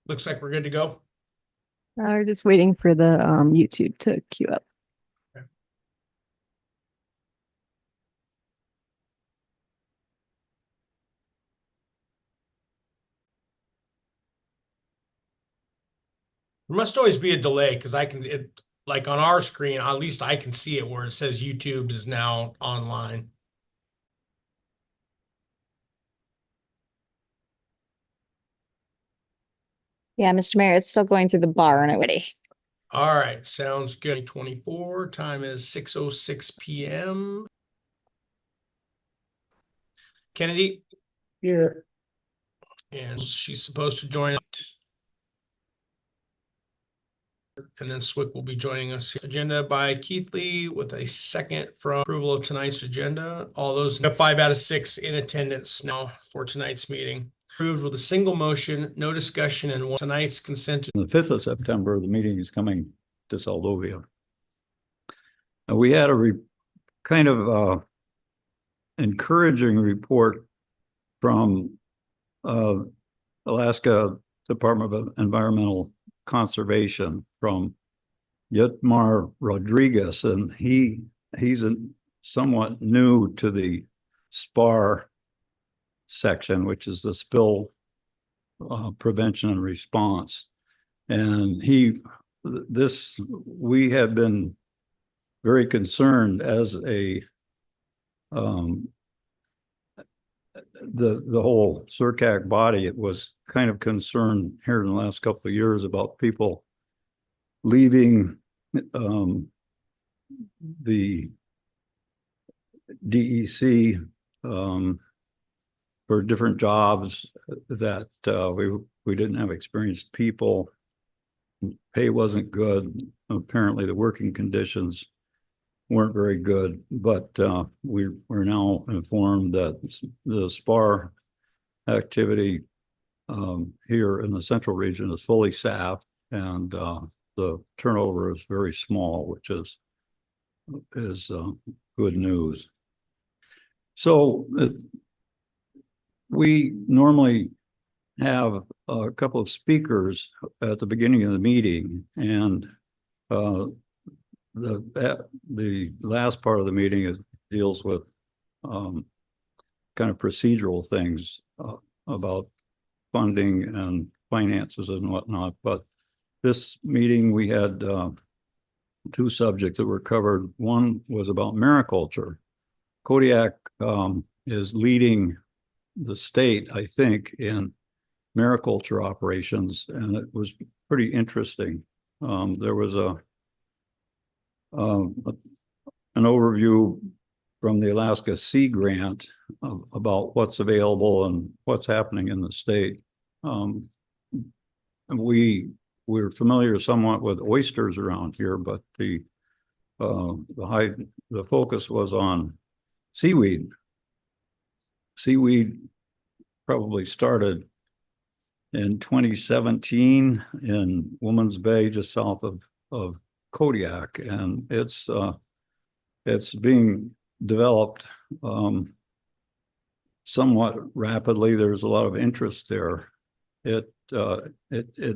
Looks like we're good to go. We're just waiting for the YouTube to queue up. There must always be a delay because like on our screen, at least I can see it where it says YouTube is now online. Yeah, Mr. Mayor, it's still going through the bar and already. All right, sounds good. 24, time is 6:06 p.m. Kennedy? Here. And she's supposed to join. And then Swick will be joining us. Agenda by Keith Lee with a second from approval of tonight's agenda. All those 5 out of 6 in attendance now for tonight's meeting. Approved with a single motion, no discussion, and tonight's consent. On the 5th of September, the meeting is coming to Seldovia. We had a kind of encouraging report from Alaska Department of Environmental Conservation from Yitmar Rodriguez, and he's somewhat new to the SPAR section, which is the spill prevention and response. And we have been very concerned as the whole CERCAC body. It was kind of concerned here in the last couple of years about people leaving the DEC for different jobs that we didn't have experienced people. Pay wasn't good. Apparently the working conditions weren't very good, but we're now informed that the SPAR activity here in the central region is fully staffed, and the turnover is very small, which is good news. So we normally have a couple of speakers at the beginning of the meeting, and the last part of the meeting deals with kind of procedural things about funding and finances and whatnot. But this meeting, we had 2 subjects that were covered. One was about mariculture. Kodiak is leading the state, I think, in mariculture operations, and it was pretty interesting. There was an overview from the Alaska Sea Grant about what's available and what's happening in the state. We're familiar somewhat with oysters around here, but the focus was on seaweed. Seaweed probably started in 2017 in Woman's Bay, just south of Kodiak, and it's being developed somewhat rapidly. There's a lot of interest there. It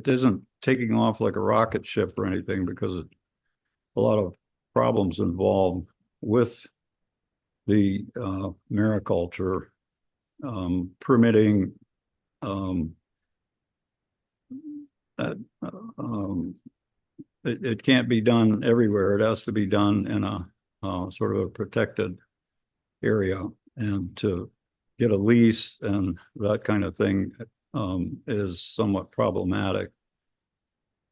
isn't taking off like a rocket ship or anything, because a lot of problems involved with the mariculture, permitting, it can't be done everywhere. It has to be done in a sort of a protected area, and to get a lease and that kind of thing is somewhat problematic.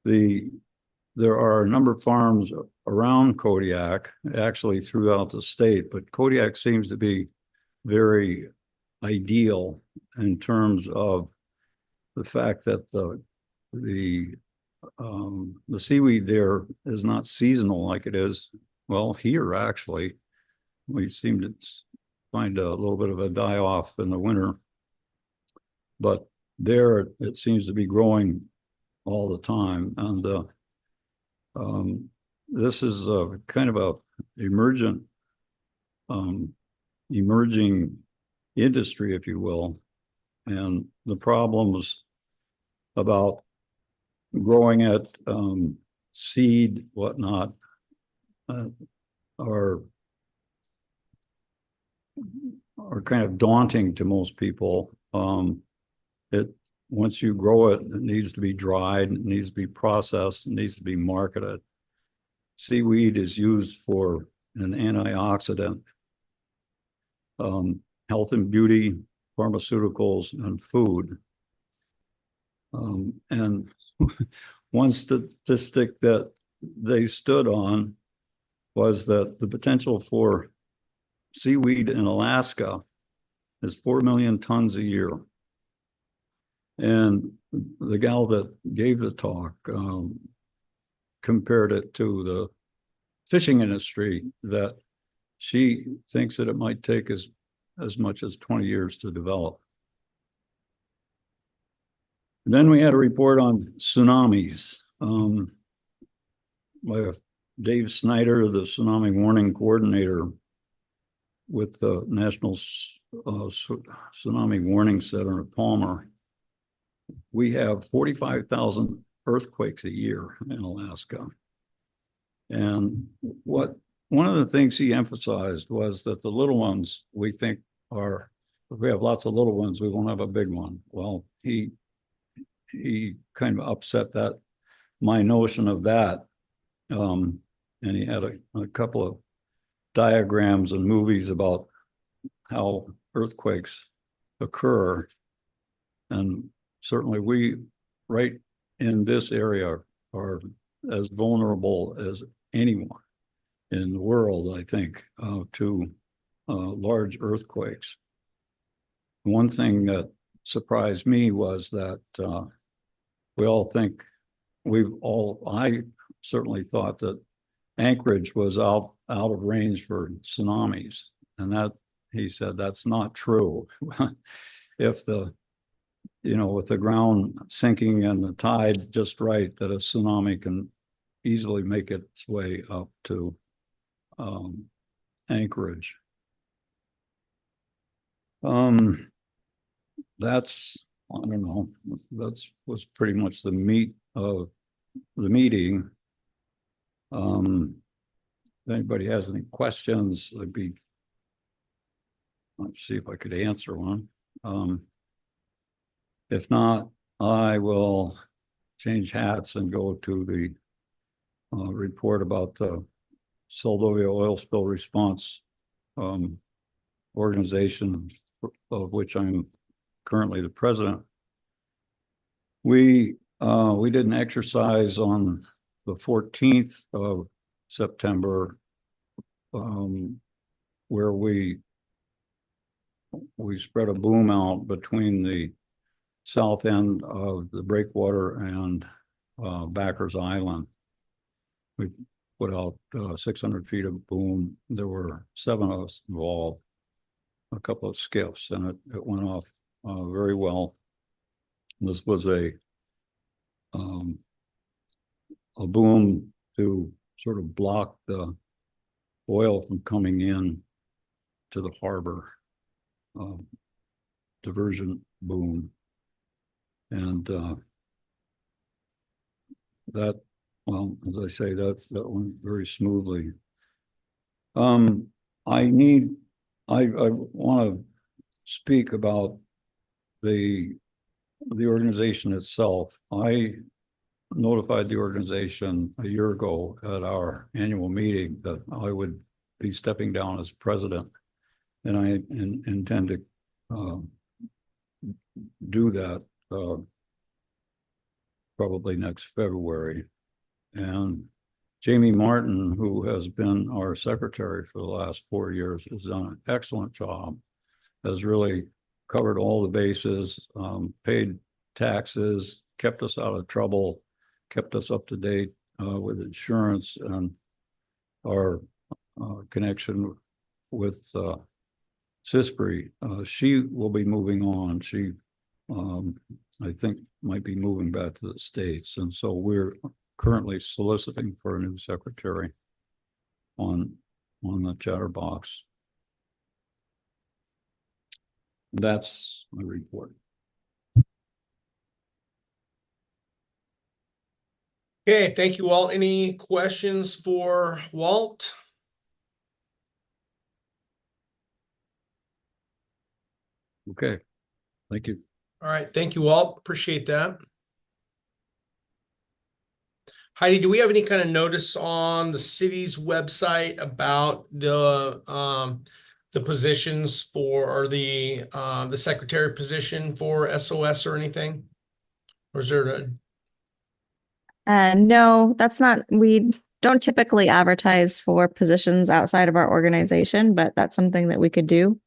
There are a number of farms around Kodiak, actually throughout the state, but Kodiak seems to be very ideal in terms of the fact that the seaweed there is not seasonal like it is. Well, here actually, we seem to find a little bit of a die-off in the winter, but there it seems to be growing all the time. And this is a kind of a emerging industry, if you will, and the problems about growing it, seed, whatnot, are kind of daunting to most people. Once you grow it, it needs to be dried, it needs to be processed, it needs to be marketed. Seaweed is used for an antioxidant, health and beauty, pharmaceuticals, and food. And one statistic that they stood on was that the potential for seaweed in Alaska is 4 million tons a year. And the gal that gave the talk compared it to the fishing industry, that she thinks that it might take as much as 20 years to develop. And then we had a report on tsunamis by Dave Snyder, the tsunami warning coordinator with the National Tsunami Warning Center at Palmer. We have 45,000 earthquakes a year in Alaska. And one of the things he emphasized was that the little ones, we think are, if we have lots of little ones, we won't have a big one. Well, he kind of upset my notion of that. And he had a couple of diagrams and movies about how earthquakes occur. And certainly we, right in this area, are as vulnerable as anyone in the world, I think, to large earthquakes. One thing that surprised me was that we all think, I certainly thought that Anchorage was out of range for tsunamis. And that, he said, that's not true. If with the ground sinking and the tide just right, that a tsunami can easily make its way up to Anchorage. That's, I don't know, was pretty much the meat of the meeting. If anybody has any questions, let's see if I could answer one. If not, I will change hats and go to the report about the Seldovia oil spill response organization, of which I'm currently the president. We did an exercise on the 14th of September, where we spread a boom out between the south end of the breakwater and Backers Island. We put out 600 feet of boom. There were 7 of us involved, a couple of skiffs, and it went off very well. This was a boom to sort of block the oil from coming in to the harbor, diversion boom. And that, well, as I say, that went very smoothly. I want to speak about the organization itself. I notified the organization a year ago at our annual meeting that I would be stepping down as president, and I intend to do that probably next February. And Jamie Martin, who has been our secretary for the last 4 years, has done an excellent job, has really covered all the bases, paid taxes, kept us out of trouble, kept us up to date with insurance, and our connection with CISPRI. She will be moving on. She, I think, might be moving back to the States. And so we're currently soliciting for a new secretary on the Chatterbox. That's my report. Okay, thank you all. Any questions for Walt? Okay, thank you. All right, thank you, Walt. Appreciate that. Heidi, do we have any kind of notice on the city's website about the positions for, or the secretary position for SOS or anything? Or is there a, No, that's not, we don't typically advertise for positions outside of our organization, but that's something that we could do.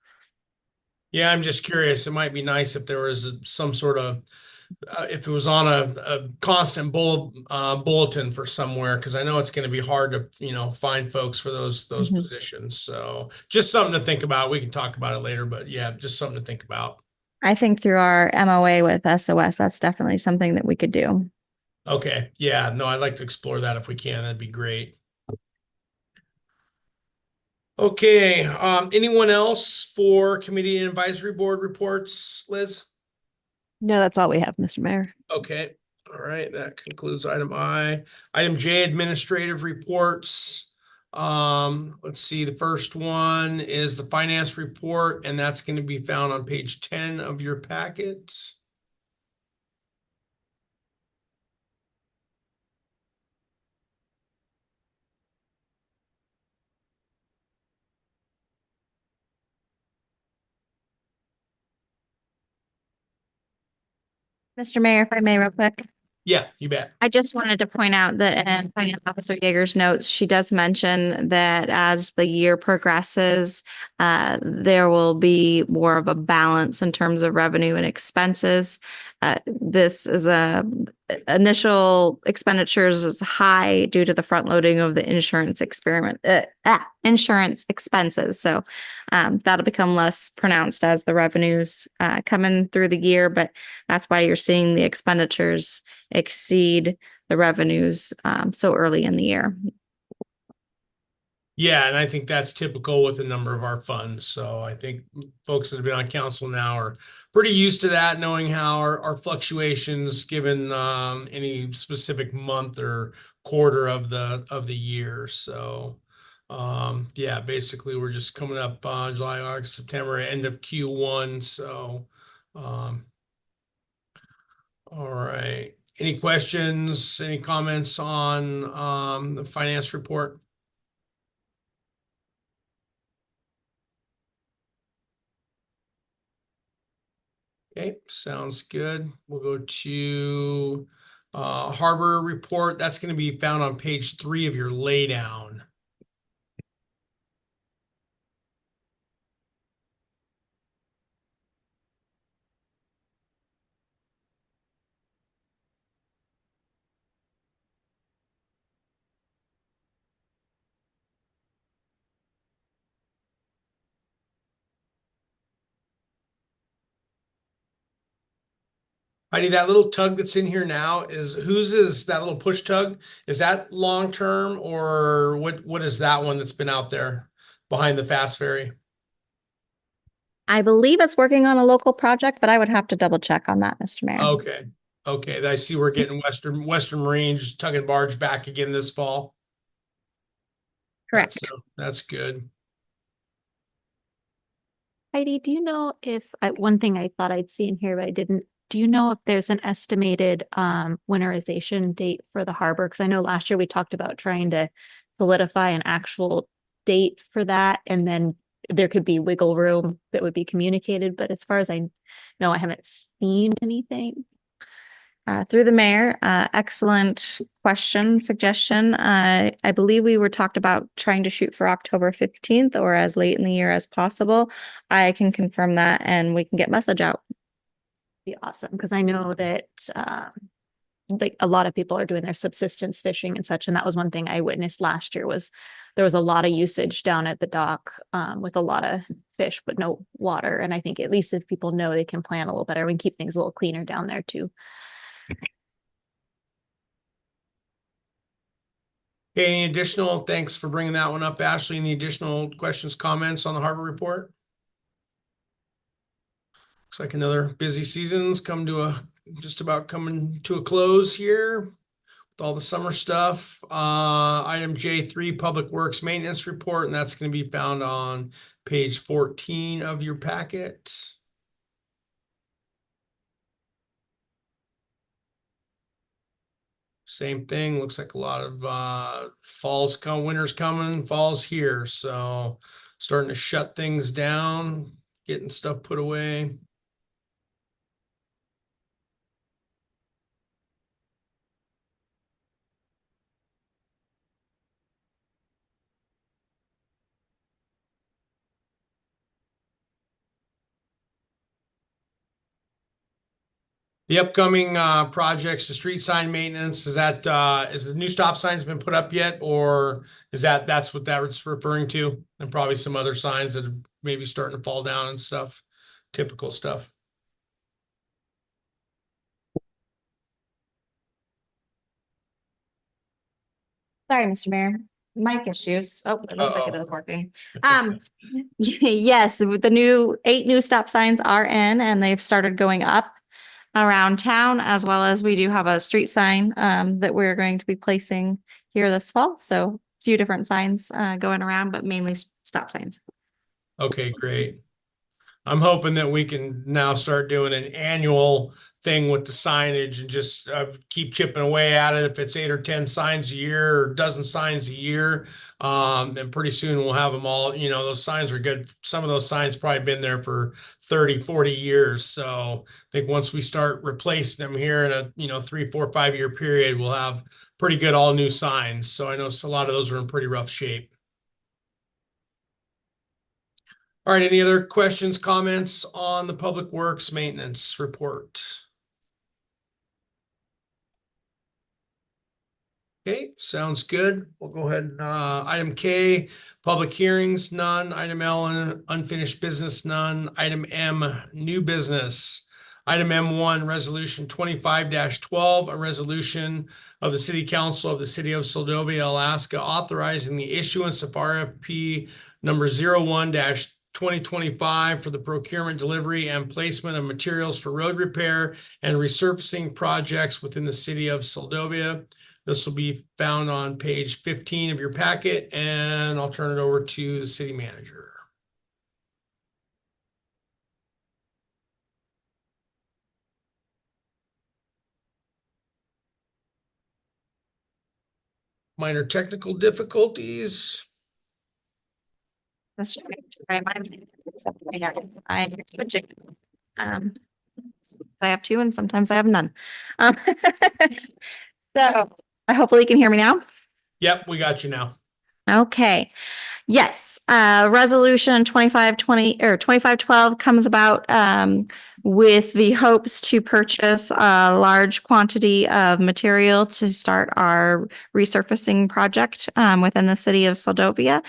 yeah, I'm just curious. It might be nice if there was some sort of if it was on a constant bulletin for somewhere, because I know it's going to be hard to, find folks for those Mhm. positions. So just something to think about. We can talk about it later, but yeah, just something to think about. I think through our MOA with SOS, that's definitely something that we could do. Okay. Yeah, no, I'd like to explore that if we can. That'd be great. Okay. Anyone else for committee and advisory board reports, Liz? No, that's all we have, Mr. Mayor. Okay. All right. That concludes item I. Item J, administrative reports. Let's see. The first one is the finance report, and that's going to be found on page 10 of your packet. Mr. Mayor, if I may, real quick. Yeah, you bet. I just wanted to point out that in Finance Officer Yeager's notes, she does mention that as the year progresses, there will be more of a balance in terms of revenue and expenses. This is initial expenditures is high due to the front loading of the insurance insurance expenses. So that'll become less pronounced as the revenues come in through the year, but that's why you're seeing the expenditures exceed the revenues so early in the year. Yeah, and I think that's typical with a number of our funds. So I think folks that have been on council now are pretty used to that, knowing how our fluctuations given any specific month or quarter of the year. So yeah, basically we're just coming up July, August, September, end of Q1. So all right. Any questions, any comments on the finance report? Okay, sounds good. We'll go to harbor report. That's going to be found on page 3 of your laydown. Heidi, that little tug that's in here now whose is that little push tug? Is that long term, or what is that one that's been out there behind the fast ferry? I believe it's working on a local project, but I would have to double check on that, Mr. Mayor. Okay. Okay. I see we're getting Western Marines tug and barge back again this fall. Correct. That's good. Heidi, do you know if one thing I thought I'd see in here, but I didn't. Do you know if there's an estimated winterization date for the harbor? Because I know last year we talked about trying to solidify an actual date for that, and then there could be wiggle room that would be communicated. But as far as I know, I haven't seen anything. Through the mayor, excellent question, suggestion. I believe we were talked about trying to shoot for October 15th or as late in the year as possible. I can confirm that and we can get message out. Be awesome, because I know that like a lot of people are doing their subsistence fishing and such, and that was one thing I witnessed last year was there was a lot of usage down at the dock with a lot of fish but no water. And I think at least if people know, they can plan a little better, we can keep things a little cleaner down there too. Okay, any additional, thanks for bringing that one up, Ashley. Any additional questions, comments on the harbor report? Looks like another busy season's come to just about coming to a close here. all the summer stuff. Item J3, Public Works Maintenance Report, and that's going to be found on page 14 of your packet. Same thing, looks like a lot of winter's coming, fall's here, so starting to shut things down, getting stuff put away. The upcoming projects, the street sign maintenance, is the new stop signs been put up yet, or that's what that's referring to? And probably some other signs that are maybe starting to fall down and stuff, typical stuff. Sorry, Mr. Mayor. Mic issues. Oh, it looks like it Uh-oh. is working. Yes, the 8 new stop signs are in and they've started going up around town, as well as we do have a street sign that we're going to be placing here this fall. So a few different signs going around, but mainly stop signs. Okay, great. I'm hoping that we can now start doing an annual thing with the signage and just keep chipping away at it. If it's 8 or 10 signs a year or a dozen signs a year, then pretty soon we'll have them all. You know, those signs are good. Some of those signs probably been there for 30, 40 years. So I think once we start replacing them here in a 3, 4, 5 year period, we'll have pretty good all new signs. So I know a lot of those are in pretty rough shape. All right, any other questions, comments on the Public Works Maintenance Report? Okay, sounds good. We'll go ahead and item K, public hearings, none. Item L, unfinished business, none. Item M, new business. Item M1, resolution 25-12, a resolution of the City Council of the City of Seldovia, Alaska, authorizing the issuance of RFP number 01-2025 for the procurement, delivery, and placement of materials for road repair and resurfacing projects within the City of Seldovia. This will be found on page 15 of your packet, and I'll turn it over to the city manager. Minor technical difficulties. That's right. I'm switching. I have 2 and sometimes I have none. So hopefully you can hear me now. Yep, we got you now. Okay. Yes, resolution 2520 or 2512 comes about with the hopes to purchase a large quantity of material to start our resurfacing project within the city of Seldovia.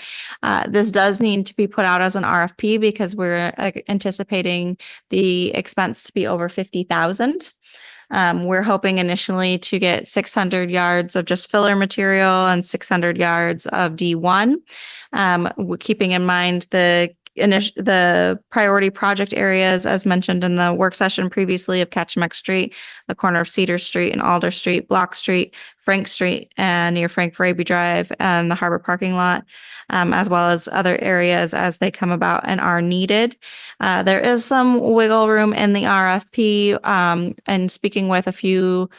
This does need to be put out as an RFP because we're anticipating the expense to be over 50,000. We're hoping initially to get 600 yards of just filler material and 600 yards of D1. We're keeping in mind the priority project areas, as mentioned in the work session previously, of Kachemek Street, the corner of Cedar Street and Alder Street, Block Street, Frank Street, and near Frank Faraby Drive, and the harbor parking lot, as well as other areas as they come about and are needed. There is some wiggle room in the RFP, and speaking with a few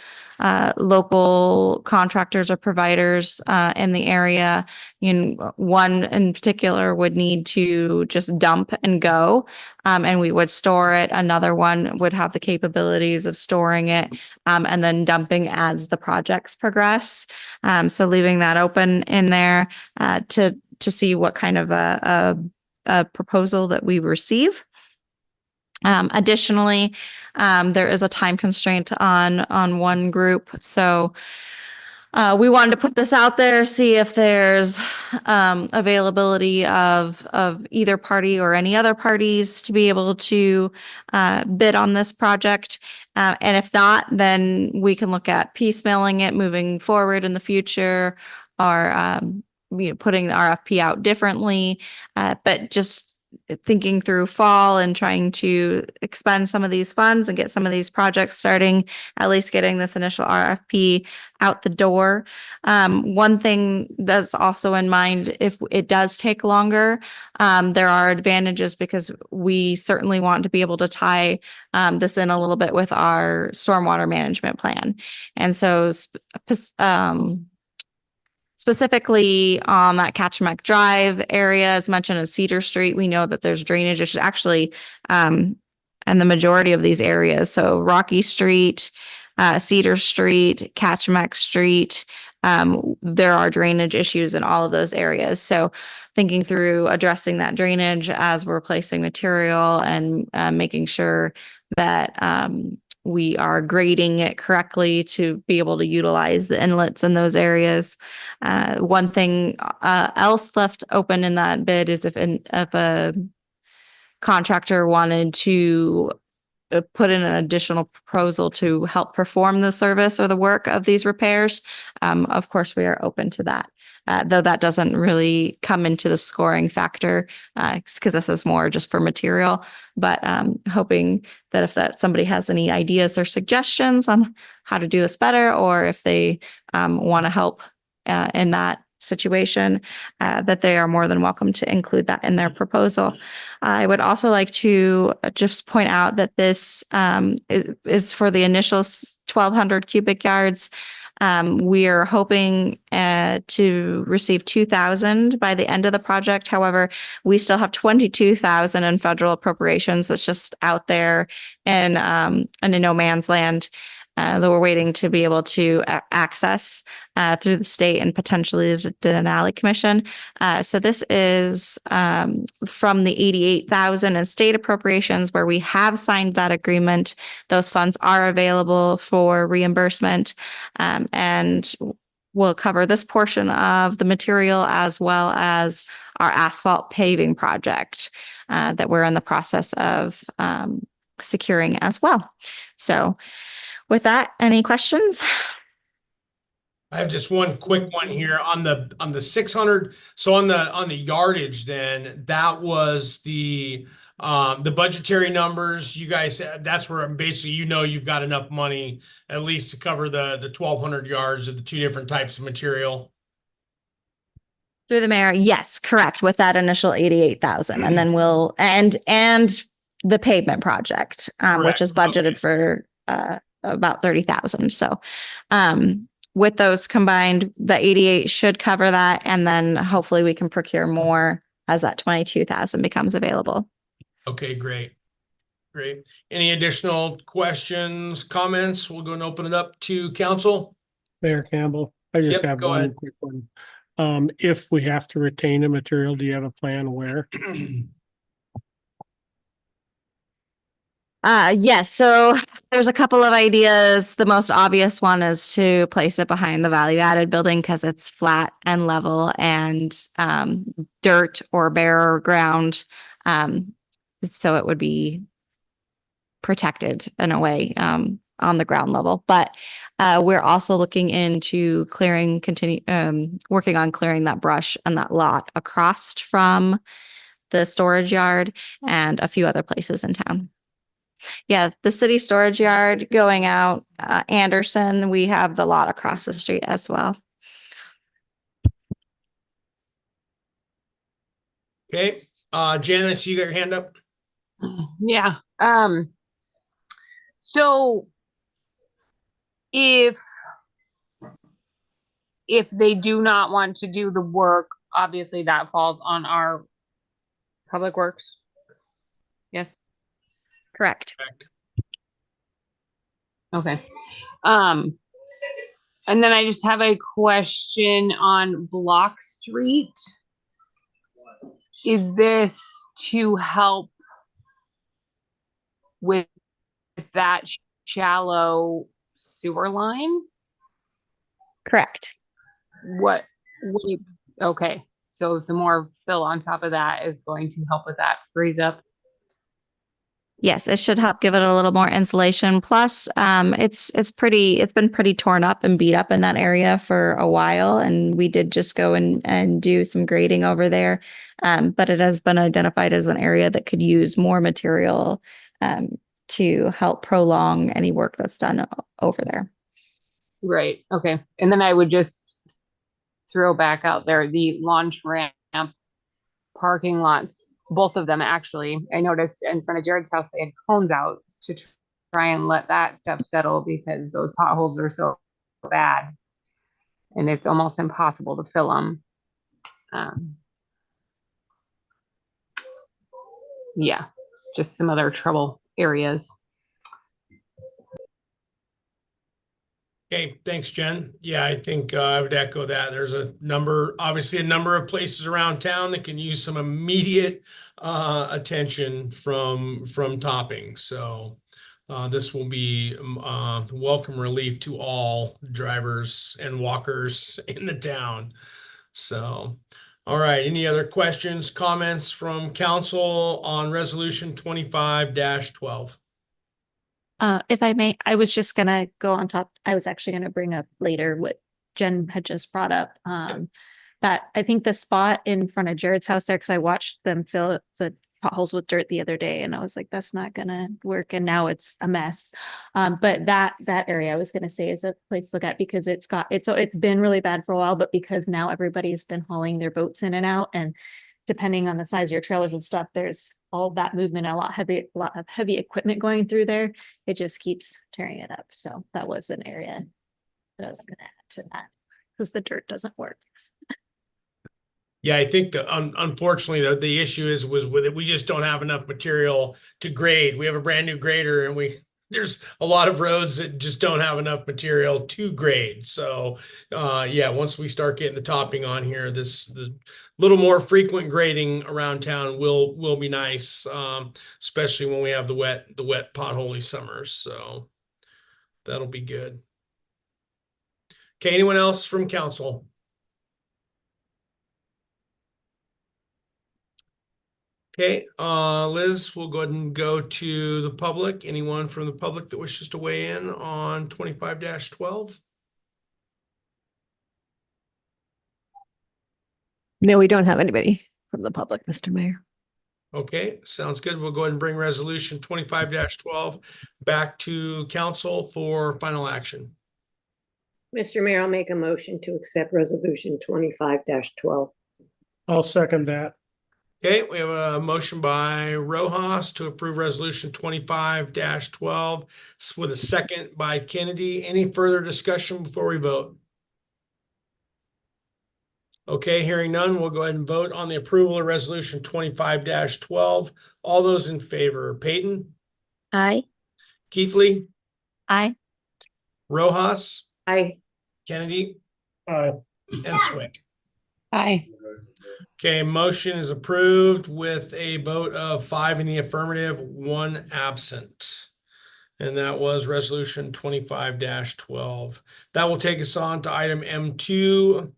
local contractors or providers in the area. One in particular would need to just dump and go, and we would store it. Another one would have the capabilities of storing it and then dumping as the projects progress. So leaving that open in there to see what kind of a proposal that we receive. Additionally, there is a time constraint on one group. So we wanted to put this out there, see if there's availability of either party or any other parties to be able to bid on this project. And if not, then we can look at piecemealing it moving forward in the future, or putting the RFP out differently. But just thinking through fall and trying to expend some of these funds and get some of these projects starting, at least getting this initial RFP out the door. One thing that's also in mind, if it does take longer, there are advantages because we certainly want to be able to tie this in a little bit with our stormwater management plan. And so specifically on that Catchmack Drive area, as mentioned in Cedar Street, we know that there's drainage issues actually, and the majority of these areas. So Rocky Street, Cedar Street, Catchmack Street, there are drainage issues in all of those areas. So thinking through addressing that drainage as we're placing material and making sure that we are grading it correctly to be able to utilize the inlets in those areas. One thing else left open in that bid is if a contractor wanted to put in an additional proposal to help perform the service or the work of these repairs, of course, we are open to that. Though that doesn't really come into the scoring factor because this is more just for material, but hoping that if somebody has any ideas or suggestions on how to do this better, or if they want to help in that situation, that they are more than welcome to include that in their proposal. I would also like to just point out that this is for the initial 1,200 cubic yards. We are hoping to receive 2,000 by the end of the project. However, we still have 22,000 in federal appropriations that's just out there and in no man's land that we're waiting to be able to access through the state and potentially the Denali Commission. So this is from the 88,000 in state appropriations where we have signed that agreement. Those funds are available for reimbursement and will cover this portion of the material as well as our asphalt paving project that we're in the process of securing as well. So with that, any questions? I have just one quick one here on the 600. So on the yardage, then that was the budgetary numbers. You guys, that's where basically you've got enough money at least to cover the 1,200 yards of the two different types of material. Through the mayor, yes, correct, with that initial 88,000, and then we'll and the pavement project, which is budgeted for about 30,000. So with those combined, the 88 should cover that. And then hopefully we can procure more as that 22,000 becomes available. Okay, great. Great. Any additional questions, comments? We'll go and open it up to council. Mayor Campbell, I just Yep, have go one ahead. quick one. If we have to retain a material, do you have a plan where? Yes. So there's a couple of ideas. The most obvious one is to place it behind the value added building because it's flat and level and dirt or bare ground. So it would be protected in a way on the ground level. But we're also looking into working on clearing that brush and that lot across from the storage yard and a few other places in town. Yeah, the city storage yard going out, Anderson, we have the lot across the street as well. Okay, Janice, you got your hand up? Yeah. So if they do not want to do the work, obviously that falls on our public works. Yes. Correct. Okay. And then I just have a question on Block Street. Is this to help with that shallow sewer line? Correct. Okay. So some more fill on top of that is going to help with that freeze up. Yes, it should help give it a little more insulation. Plus, it's been pretty torn up and beat up in that area for a while. And we did just go and do some grading over there. But it has been identified as an area that could use more material to help prolong any work that's done over there. Right. Okay. And then I would just throw back out there the launch ramp parking lots, both of them actually. I noticed in front of Jared's house, they had cones out to try and let that stuff settle because those potholes are so bad. And it's almost impossible to fill them. Yeah, it's just some other trouble areas. Okay, thanks, Jen. Yeah, I think I would echo that. There's obviously a number of places around town that can use some immediate attention from topping. So this will be welcome relief to all drivers and walkers in the town. So, all right, any other questions, comments from council on resolution 25-12? If I may, I was just gonna go on top. I was actually gonna bring up later what Jen had just brought up. That I think the spot in front of Jared's house there, because I watched them fill the potholes with dirt the other day, and I was like, that's not gonna work. And now it's a mess. But that area I was gonna say is a place to look at because it's been really bad for a while, but because now everybody's been hauling their boats in and out, and depending on the size of your trailers and stuff, there's all that movement, a lot of heavy equipment going through there. It just keeps tearing it up. So that was an area that I was going to add to that because the dirt doesn't work. Yeah, I think unfortunately the issue was with it. We just don't have enough material to grade. We have a brand new grader, and there's a lot of roads that just don't have enough material to grade. So, yeah, once we start getting the topping on here, the little more frequent grading around town will be nice, especially when we have the wet potholey summers. So that'll be good. Okay, anyone else from council? Okay, Liz, we'll go ahead and go to the public. Anyone from the public that wishes to weigh in on 25-12? No, we don't have anybody from the public, Mr. Mayor. Okay, sounds good. We'll go ahead and bring resolution 25-12 back to council for final action. Mr. Mayor, I'll make a motion to accept resolution 25-12. I'll second that. Okay, we have a motion by Rojas to approve resolution 25-12 with a second by Kennedy. Any further discussion before we vote? Okay, hearing none, we'll go ahead and vote on the approval of resolution 25-12. All those in favor, Peyton, Aye. Keithley, Aye. Rojas, Aye. Kennedy, Aye. and Swick. Aye. Okay, motion is approved with a vote of 5 in the affirmative, 1 absent. And that was resolution 25-12. That will take us on to item M2,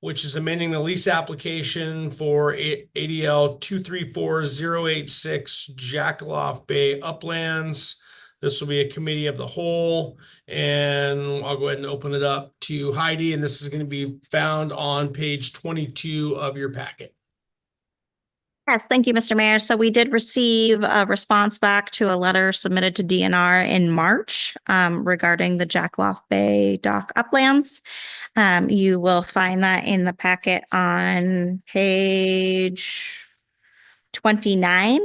which is amending the lease application for ADL 234086 Jackaloff Bay Uplands. This will be a committee of the whole, and I'll go ahead and open it up to Heidi, and this is going to be found on page 22 of your packet. Yes, thank you, Mr. Mayor. So we did receive a response back to a letter submitted to DNR in March regarding the Jackaloff Bay Dock Uplands. You will find that in the packet on page 29.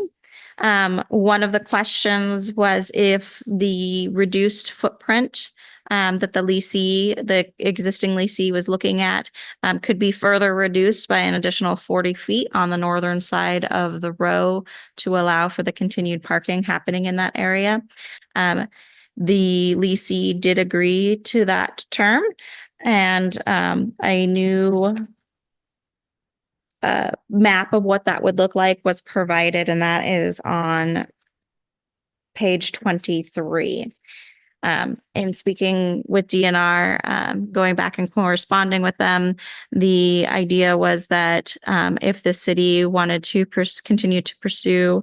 One of the questions was if the reduced footprint that the existing leasee was looking at could be further reduced by an additional 40 feet on the northern side of the row to allow for the continued parking happening in that area. The leasee did agree to that term, and a new map of what that would look like was provided, and that is on page 23. In speaking with DNR, going back and corresponding with them, the idea was that if the city wanted to continue to pursue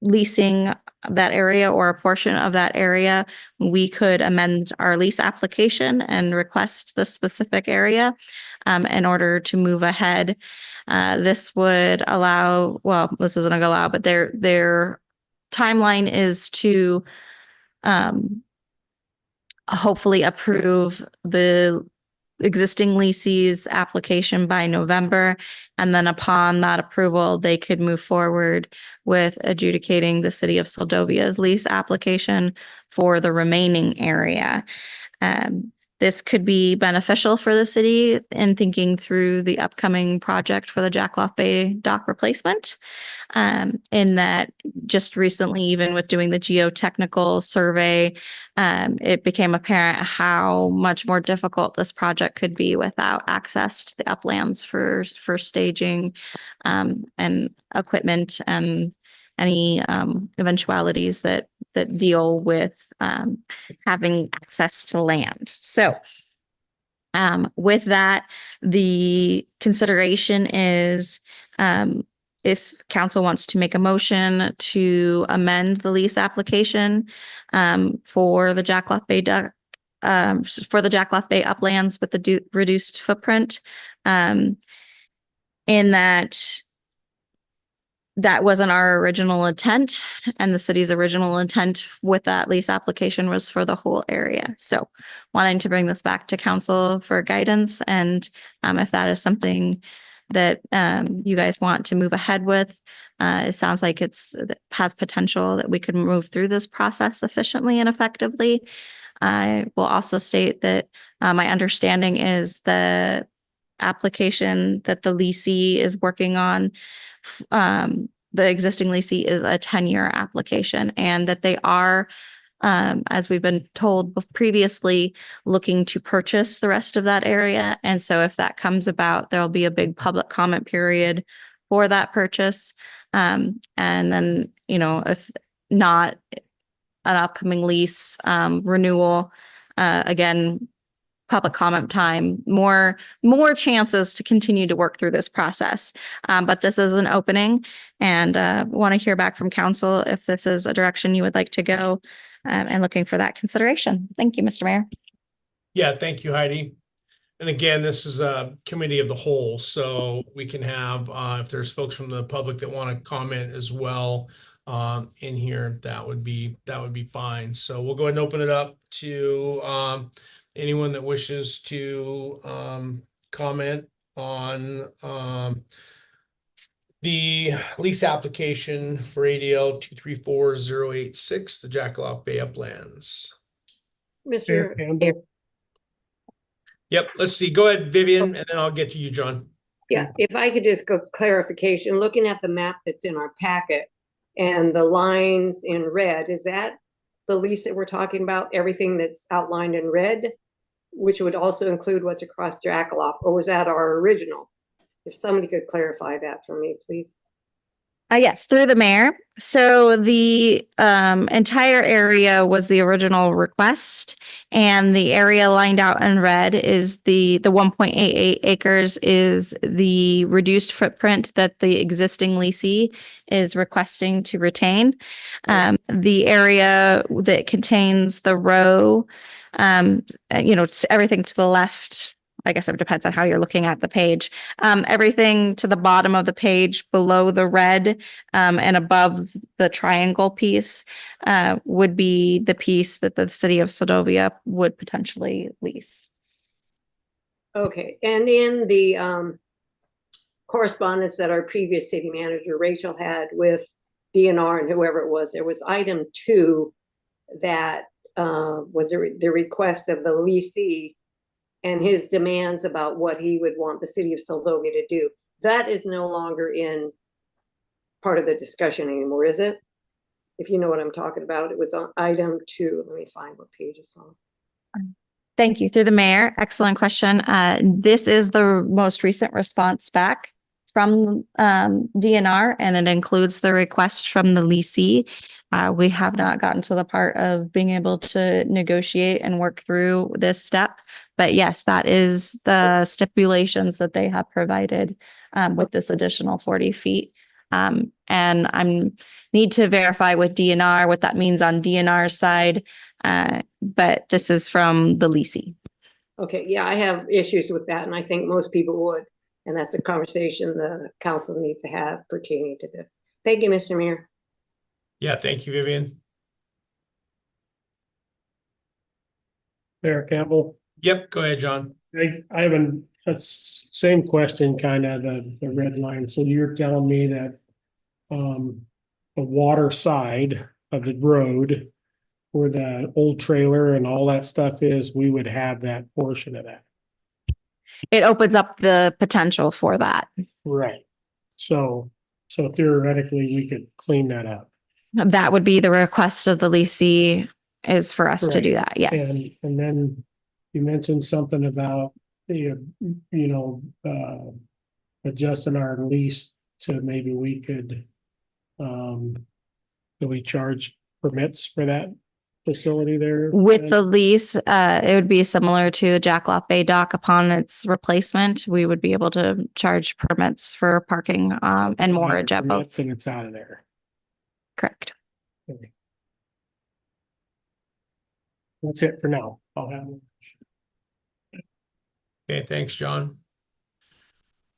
leasing that area or a portion of that area, we could amend our lease application and request the specific area in order to move ahead. This would allow, well, this isn't gonna allow, but their timeline is to hopefully approve the existing leasee's application by November. And then upon that approval, they could move forward with adjudicating the city of Seldovia's lease application for the remaining area. This could be beneficial for the city in thinking through the upcoming project for the Jackloff Bay dock replacement. In that just recently, even with doing the geotechnical survey, it became apparent how much more difficult this project could be without access to the uplands for staging and equipment and any eventualities that deal with having access to land. So with that, the consideration is if council wants to make a motion to amend the lease application for the Jackloff Bay for the Jackloff Bay uplands with the reduced footprint, in that wasn't our original intent, and the city's original intent with that lease application was for the whole area. So wanting to bring this back to council for guidance, and if that is something that you guys want to move ahead with, it sounds like it has potential that we could move through this process efficiently and effectively. I will also state that my understanding is the application that the leasee is working on, the existing leasee is a 10-year application, and that they are, as we've been told previously, looking to purchase the rest of that area. And so if that comes about, there'll be a big public comment period for that purchase. And then, you know, if not an upcoming lease renewal, again, public comment time, more chances to continue to work through this process. But this is an opening, and want to hear back from council if this is a direction you would like to go, and looking for that consideration. Thank you, Mr. Mayor. Yeah, thank you, Heidi. And again, this is a committee of the whole, so we can have, if there's folks from the public that want to comment as well in here, that would be fine. So we'll go ahead and open it up to anyone that wishes to comment on the lease application for ADL 234086, the Jackaloff Bay Uplands. Mr. Campbell. Yep, let's see. Go ahead, Vivian, and then I'll get to you, John. Yeah, if I could just go clarification, looking at the map that's in our packet and the lines in red, is that the lease that we're talking about, everything that's outlined in red, which would also include what's across Jackaloff, or was that our original? If somebody could clarify that for me, please. Yes, through the mayor. So the entire area was the original request, and the area lined out in red is the 1.88 acres is the reduced footprint that the existing leasee is requesting to retain. The area that contains the row, you know, everything to the left, I guess it depends on how you're looking at the page. Everything to the bottom of the page below the red and above the triangle piece would be the piece that the city of Seldovia would potentially lease. Okay, and in the correspondence that our previous city manager, Rachel, had with DNR and whoever it was, there was item 2 that was the request of the leasee and his demands about what he would want the city of Seldovia to do. That is no longer in part of the discussion anymore, is it? If you know what I'm talking about, it was on item 2. Let me find what page it's on. Thank you. Through the mayor. Excellent question. This is the most recent response back from DNR, and it includes the request from the leasee. We have not gotten to the part of being able to negotiate and work through this step. But yes, that is the stipulations that they have provided with this additional 40 feet And I'm need to verify with DNR what that means on DNR's side. But this is from the leasing. Okay, yeah, I have issues with that, and I think most people would. And that's a conversation the council needs to have pertaining to this. Thank you, Mr. Mayor. Yeah, thank you, Vivian. Mayor Campbell, Yep, go ahead, John. I have same question, kind of the red line. So you're telling me that the water side of the road where the old trailer and all that stuff is, we would have that portion of that. It opens up the potential for that. Right. So theoretically, we could clean that up. That would be the request of the leasee, is for us to do that. Yes. And then you mentioned something about adjusting our lease to maybe we could, do we charge permits for that facility there? With the lease, it would be similar to the Jackalope Bay dock. Upon its replacement, we would be able to charge permits for parking and moorage at both. And it's out of there. Correct. Okay. That's it for now. I'll have. Okay, thanks, John.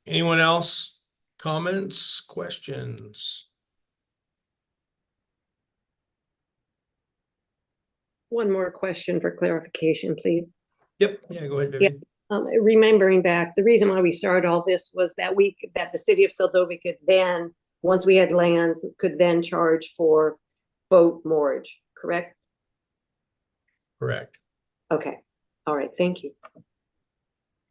Anyone else? Comments, questions? One more question for clarification, please. Yep, yeah, go ahead, Vivian. Remembering back, the reason why we started all this was that the city of Seldovia could then, once we had lands, could then charge for boat moorage, correct? Correct. Okay, all right, thank you.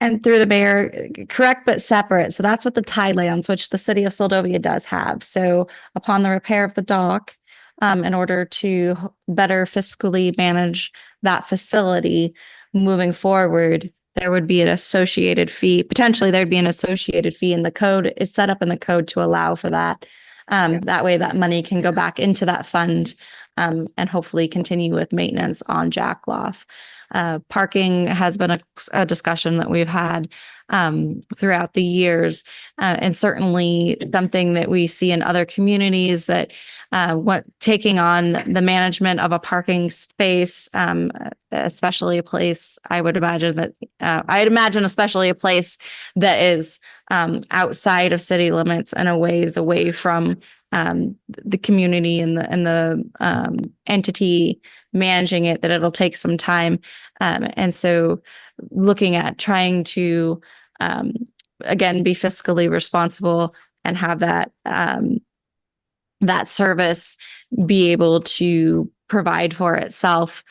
And through the mayor, correct, but separate. So that's what the tide lands, which the city of Seldovia does have. So upon the repair of the dock, in order to better fiscally manage that facility moving forward, there would be an associated fee. Potentially, there'd be an associated fee in the code. It's set up in the code to allow for that. That way that money can go back into that fund and hopefully continue with maintenance on Jackalope. Parking has been a discussion that we've had throughout the years, and certainly something that we see in other communities that taking on the management of a parking space, especially a place, I'd imagine especially a place that is outside of city limits and a ways away from the community and the entity managing it, that it'll take some time. And so looking at trying to, again, be fiscally responsible and have that service be able to provide for itself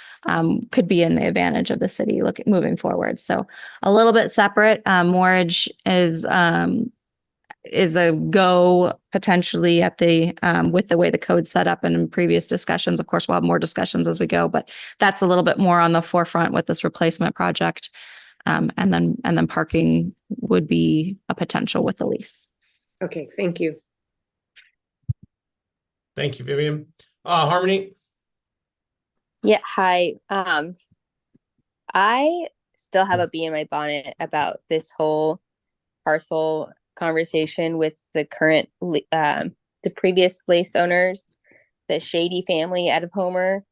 could be in the advantage of the city moving forward. So a little bit separate. Moorage is a go potentially at the with the way the code's set up, and in previous discussions. Of course, we'll have more discussions as we go, but that's a little bit more on the forefront with this replacement project. And then parking would be a potential with the lease. Okay, thank you. Thank you, Vivian. Harmony? Yeah, hi. I still have a bee in my bonnet about this whole parcel conversation with the current, the previous lease owners, the Shady family out of Homer.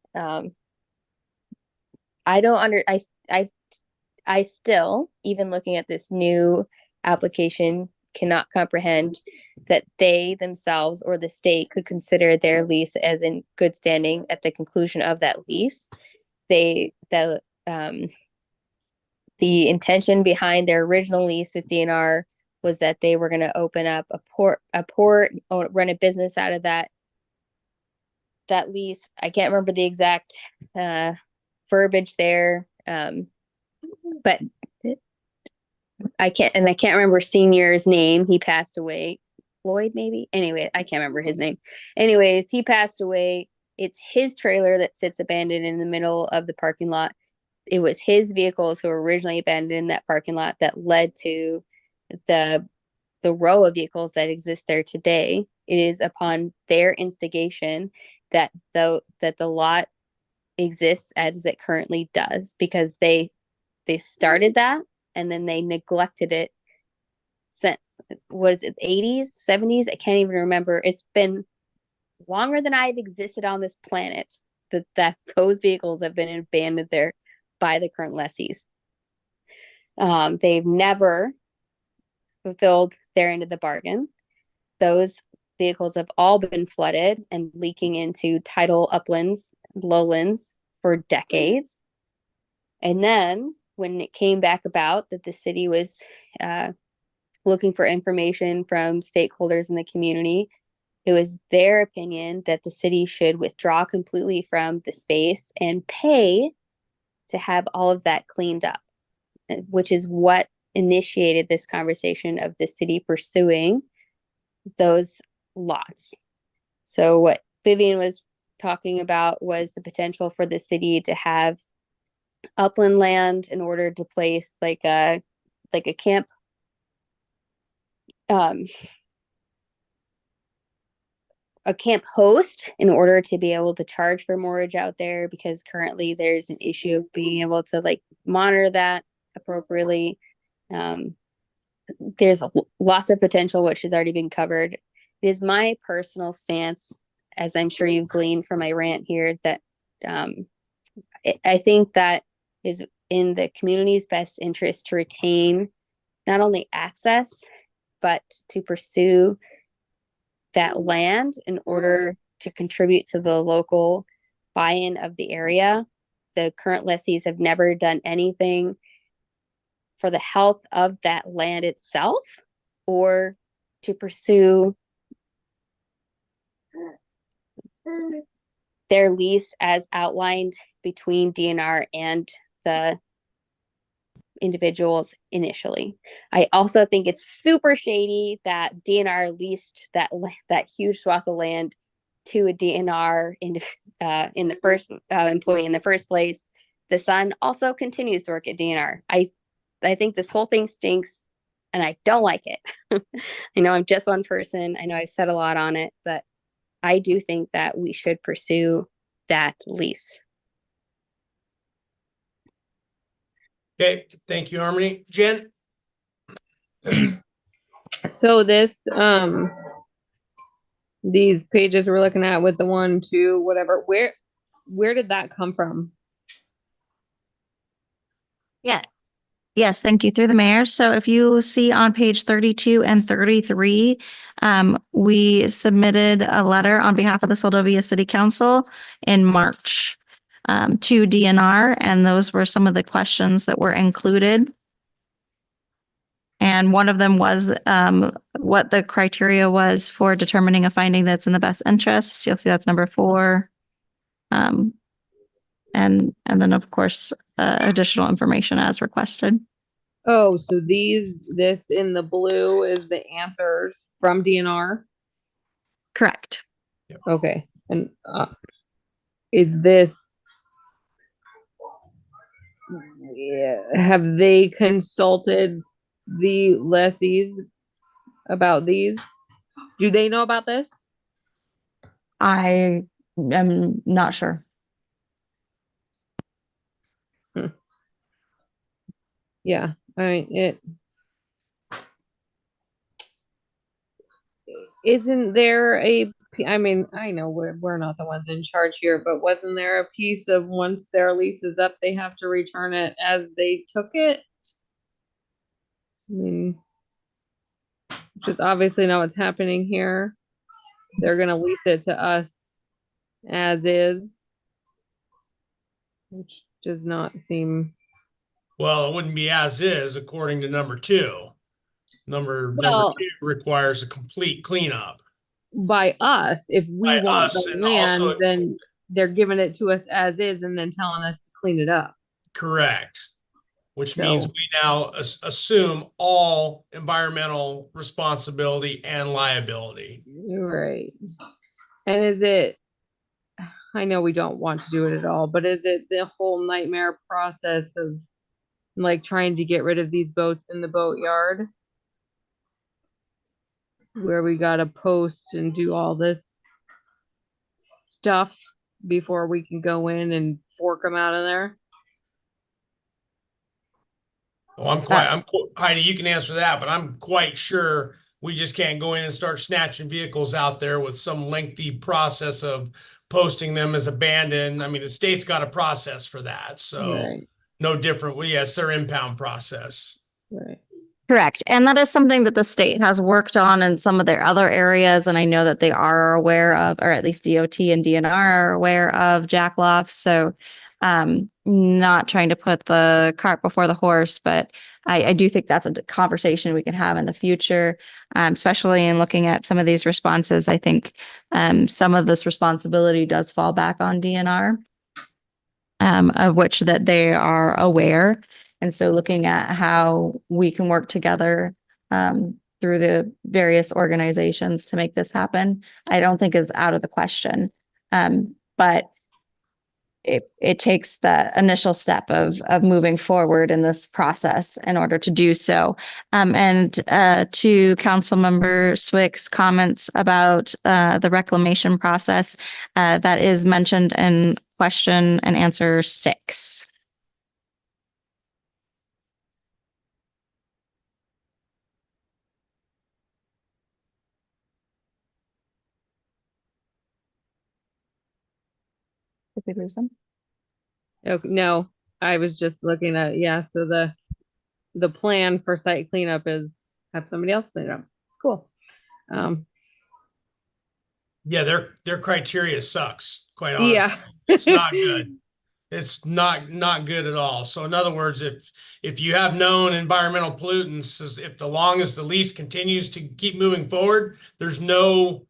I still, even looking at this new application, cannot comprehend that they themselves or the state could consider their lease as in good standing at the conclusion of that lease. The intention behind their original lease with DNR was that they were going to open up a port, or run a business out of that lease. I can't remember the exact verbiage there, but I can't remember Senior's name. He passed away. Floyd, maybe? Anyway, I can't remember his name. Anyways, he passed away. It's his trailer that sits abandoned in the middle of the parking lot. It was his vehicles who were originally abandoned in that parking lot that led to the row of vehicles that exist there today. It is upon their instigation that the lot exists as it currently does, because they started that and then they neglected it since, was it 80s, 70s? I can't even remember. It's been longer than I've existed on this planet that those vehicles have been abandoned there by the current lessees. They've never fulfilled their end of the bargain. Those vehicles have all been flooded and leaking into tidal uplands, lowlands for decades. And then when it came back about that the city was looking for information from stakeholders in the community, it was their opinion that the city should withdraw completely from the space and pay to have all of that cleaned up, which is what initiated this conversation of the city pursuing those lots. So what Vivian was talking about was the potential for the city to have upland land in order to place like a camp a camp host in order to be able to charge for mortgage out there, because currently there's an issue of being able to like monitor that appropriately. There's lots of potential which has already been covered. It is my personal stance, as I'm sure you've gleaned from my rant here, that I think that is in the community's best interest to retain not only access, but to pursue that land in order to contribute to the local buy-in of the area. The current lessees have never done anything for the health of that land itself or to pursue their lease as outlined between DNR and the individuals initially. I also think it's super shady that DNR leased that huge swath of land to a DNR in the first employee in the first place. The son also continues to work at DNR. I think this whole thing stinks and I don't like it. I know I'm just one person. I know I've said a lot on it, but I do think that we should pursue that lease. Okay, thank you, Harmony. Jen? So this, these pages we're looking at with the 1, 2, whatever, where did that come from? Yeah. Yes, thank you, through the mayor. So if you see on page 32 and 33, we submitted a letter on behalf of the Seldovia City Council in March to DNR, and those were some of the questions that were included. And one of them was what the criteria was for determining a finding that's in the best interest. You'll see that's number 4. And then, of course, additional information as requested. Oh, so this in the blue is the answers from DNR? Correct. Okay. And is this, have they consulted the lessees about these? Do they know about this? I am not sure. Yeah, I mean, isn't there I mean, I know we're not the ones in charge here, but wasn't there a piece of once their lease is up, they have to return it as they took it? I mean, which is obviously not what's happening here. They're gonna lease it to us as is, which does not seem. Well, it wouldn't be as is according to number 2. Number 2 requires a complete cleanup. By us, if we By want us, the and land, also- then they're giving it to us as is and then telling us to clean it up. Correct. Which means So- we now assume all environmental responsibility and liability. Right. And is it, I know we don't want to do it at all, but is it the whole nightmare process of like trying to get rid of these boats in the boatyard? Where we gotta post and do all this stuff before we can go in and fork them out of there? Well, Heidi, you can answer that, but I'm quite sure we just can't go in and start snatching vehicles out there with some lengthy process of posting them as abandoned. I mean, the state's got a process for that, so Right, no different. Well, yeah, it's their impound process. right. Correct. And that is something that the state has worked on in some of their other areas. And I know that they are aware of, or at least DOT and DNR are aware of jackaloff. So not trying to put the cart before the horse, but I do think that's a conversation we can have in the future, especially in looking at some of these responses. I think some of this responsibility does fall back on DNR, of which that they are aware. And so looking at how we can work together through the various organizations to make this happen, I don't think is out of the question. But it takes the initial step of moving forward in this process in order to do so. And to Councilmember Swick's comments about the reclamation process, that is mentioned in question and answer 6. Did we lose them? Okay, no, I was just looking at, yeah, so the plan for site cleanup is have somebody else clean it up. Cool. Yeah, their criteria sucks, quite honestly. Yeah. It's not good. It's not good at all. So in other words, if you have known environmental pollutants, if the long as the lease continues to keep moving forward, there's nothing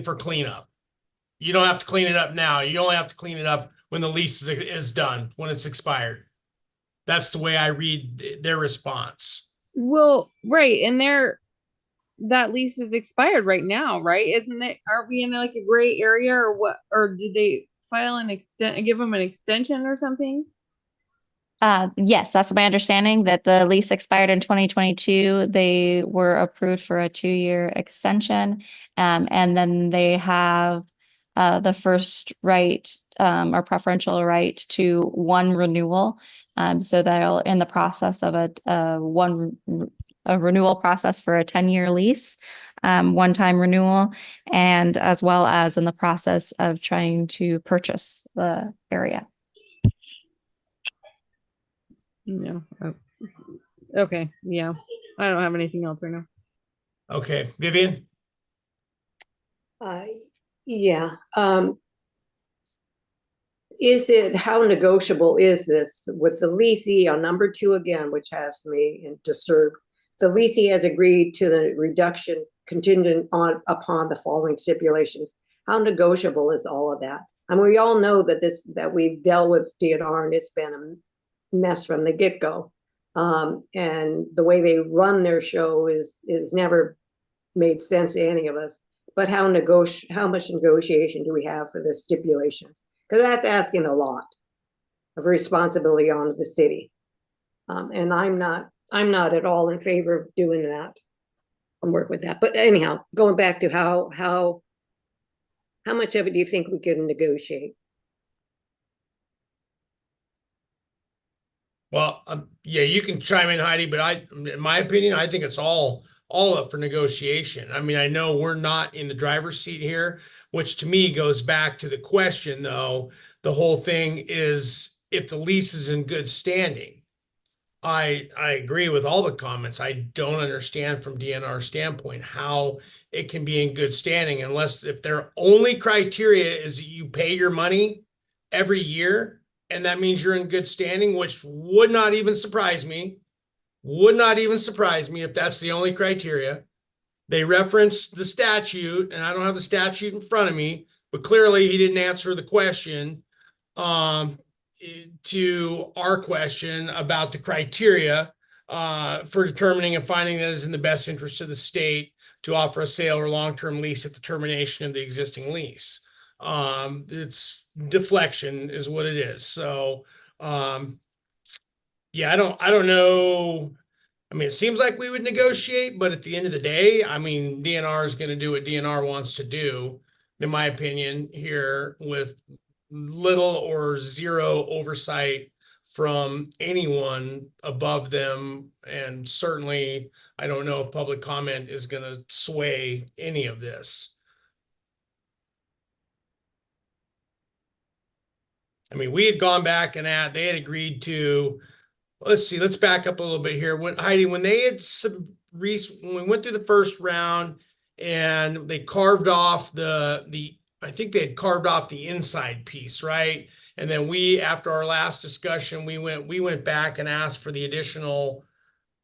for cleanup. You don't have to clean it up now. You only have to clean it up when the lease is done, when it's expired. That's the way I read their response. Well, right, and that lease is expired right now, right? Isn't it? Aren't we in like a gray area or what? Or did they file an give them an extension or something? Yes, that's my understanding that the lease expired in 2022. They were approved for a 2-year extension. And then they have the first right or preferential right to one renewal. So they'll in the process of a renewal process for a 10-year lease, one-time renewal, and as well as in the process of trying to purchase the area. No. Oh. Okay. Yeah. I don't have anything else right now. Okay, Vivian? Yeah. How negotiable is this with the leasee on number 2 again, which has me disturbed? The leasee has agreed to the reduction contingent upon the following stipulations. How negotiable is all of that? And we all know that we've dealt with DNR and it's been a mess from the get-go. And the way they run their show is never made sense to any of us. But how much negotiation do we have for the stipulations? Because that's asking a lot of responsibility on the city. And I'm not at all in favor of doing that. I'll work with that. But anyhow, going back to how much of it do you think we can negotiate? Well, yeah, you can chime in, Heidi, but in my opinion, I think it's all up for negotiation. I mean, I know we're not in the driver's seat here, which to me goes back to the question, though. The whole thing is if the lease is in good standing. I agree with all the comments. I don't understand from DNR's standpoint how it can be in good standing if their only criteria is that you pay your money every year, and that means you're in good standing, which would not even surprise me. Would not even surprise me if that's the only criteria. They reference the statute, and I don't have the statute in front of me, but clearly he didn't answer the question to our question about the criteria for determining and finding that is in the best interest of the state to offer a sale or long-term lease at the termination of the existing lease. It's deflection is what it is. So yeah, I don't know. I mean, it seems like we would negotiate, but at the end of the day, I mean, DNR is going to do what DNR wants to do, in my opinion, here with little or zero oversight from anyone above them. And certainly, I don't know if public comment is going to sway any of this. I mean, we had gone back and they had agreed to, let's see, let's back up a little bit here. When Heidi, when they had when we went through the first round and they carved off I think they had carved off the inside piece, right? And then after our last discussion, we went back and asked for the additional,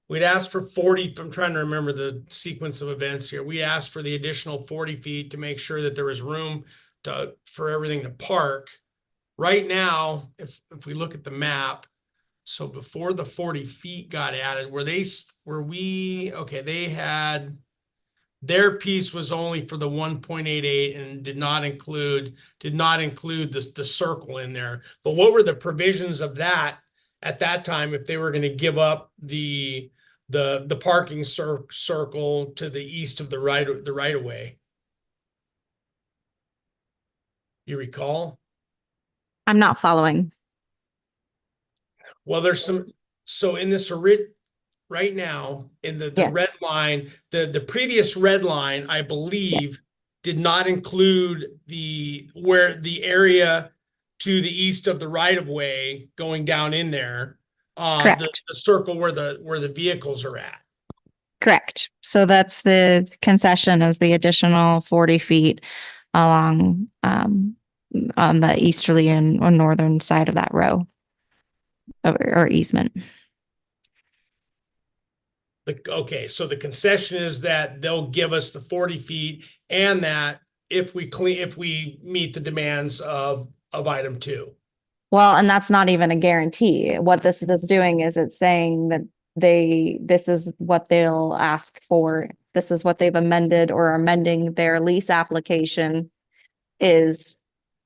we'd asked for 40, I'm trying to remember the sequence of events here. We asked for the additional 40 feet to make sure that there was room for everything to park. Right now, if we look at the map, so before the 40 feet got added, they had, their piece was only for the 1.88 and did not include the circle in there. But what were the provisions of that at that time if they were going to give up the parking circle to the east of the right of way? You recall? I'm not following. Well, there's so in this right now in the Yes. red line, the previous red line, I believe, did not include the area to the east of the right of way going down in there. Correct. The circle where the vehicles are at. Correct. So that's the concession, is the additional 40 feet along on the easterly and or northern side of that row or easement. Okay, so the concession is that they'll give us the 40 feet and that if we meet the demands of item 2. Well, and that's not even a guarantee. What this is doing is it's saying that this is what they'll ask for. This is what they've amended or are amending their lease application is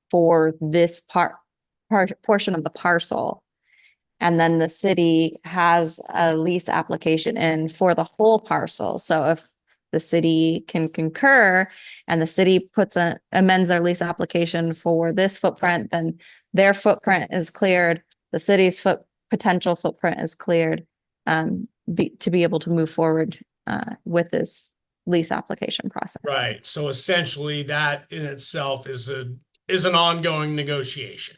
for this portion of the parcel. And then the city has a lease application in for the whole parcel. So if the city can concur and the city amends their lease application for this footprint, then their footprint is cleared. The city's potential footprint is cleared to be able to move forward with this lease application process. Right. So essentially that in itself is an ongoing negotiation.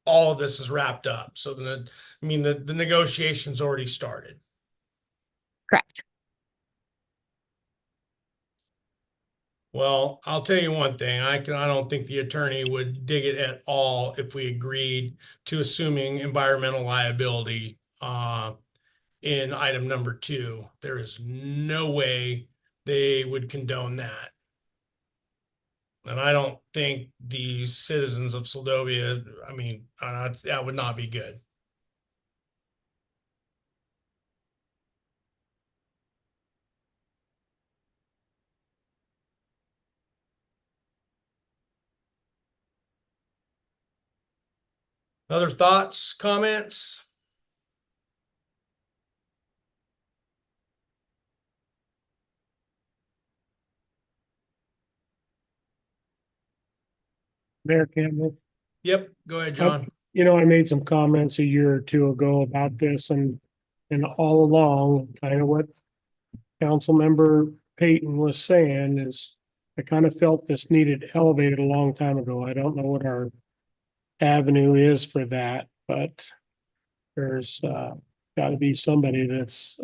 All of this is wrapped up. So the negotiation's already started. Correct. Well, I'll tell you one thing. I don't think the attorney would dig it at all if we agreed to assuming environmental liability in item number 2. There is no way they would condone that. And I don't think the citizens of Seldovia, that would not be good. Other thoughts, comments? Mayor Campbell. Yep, go ahead, John. I made some comments a year or two ago about this and all along, kind of what Councilmember Payton was saying is I kind of felt this needed elevated a long time ago. I don't know what our avenue is for that, but there's got to be somebody that's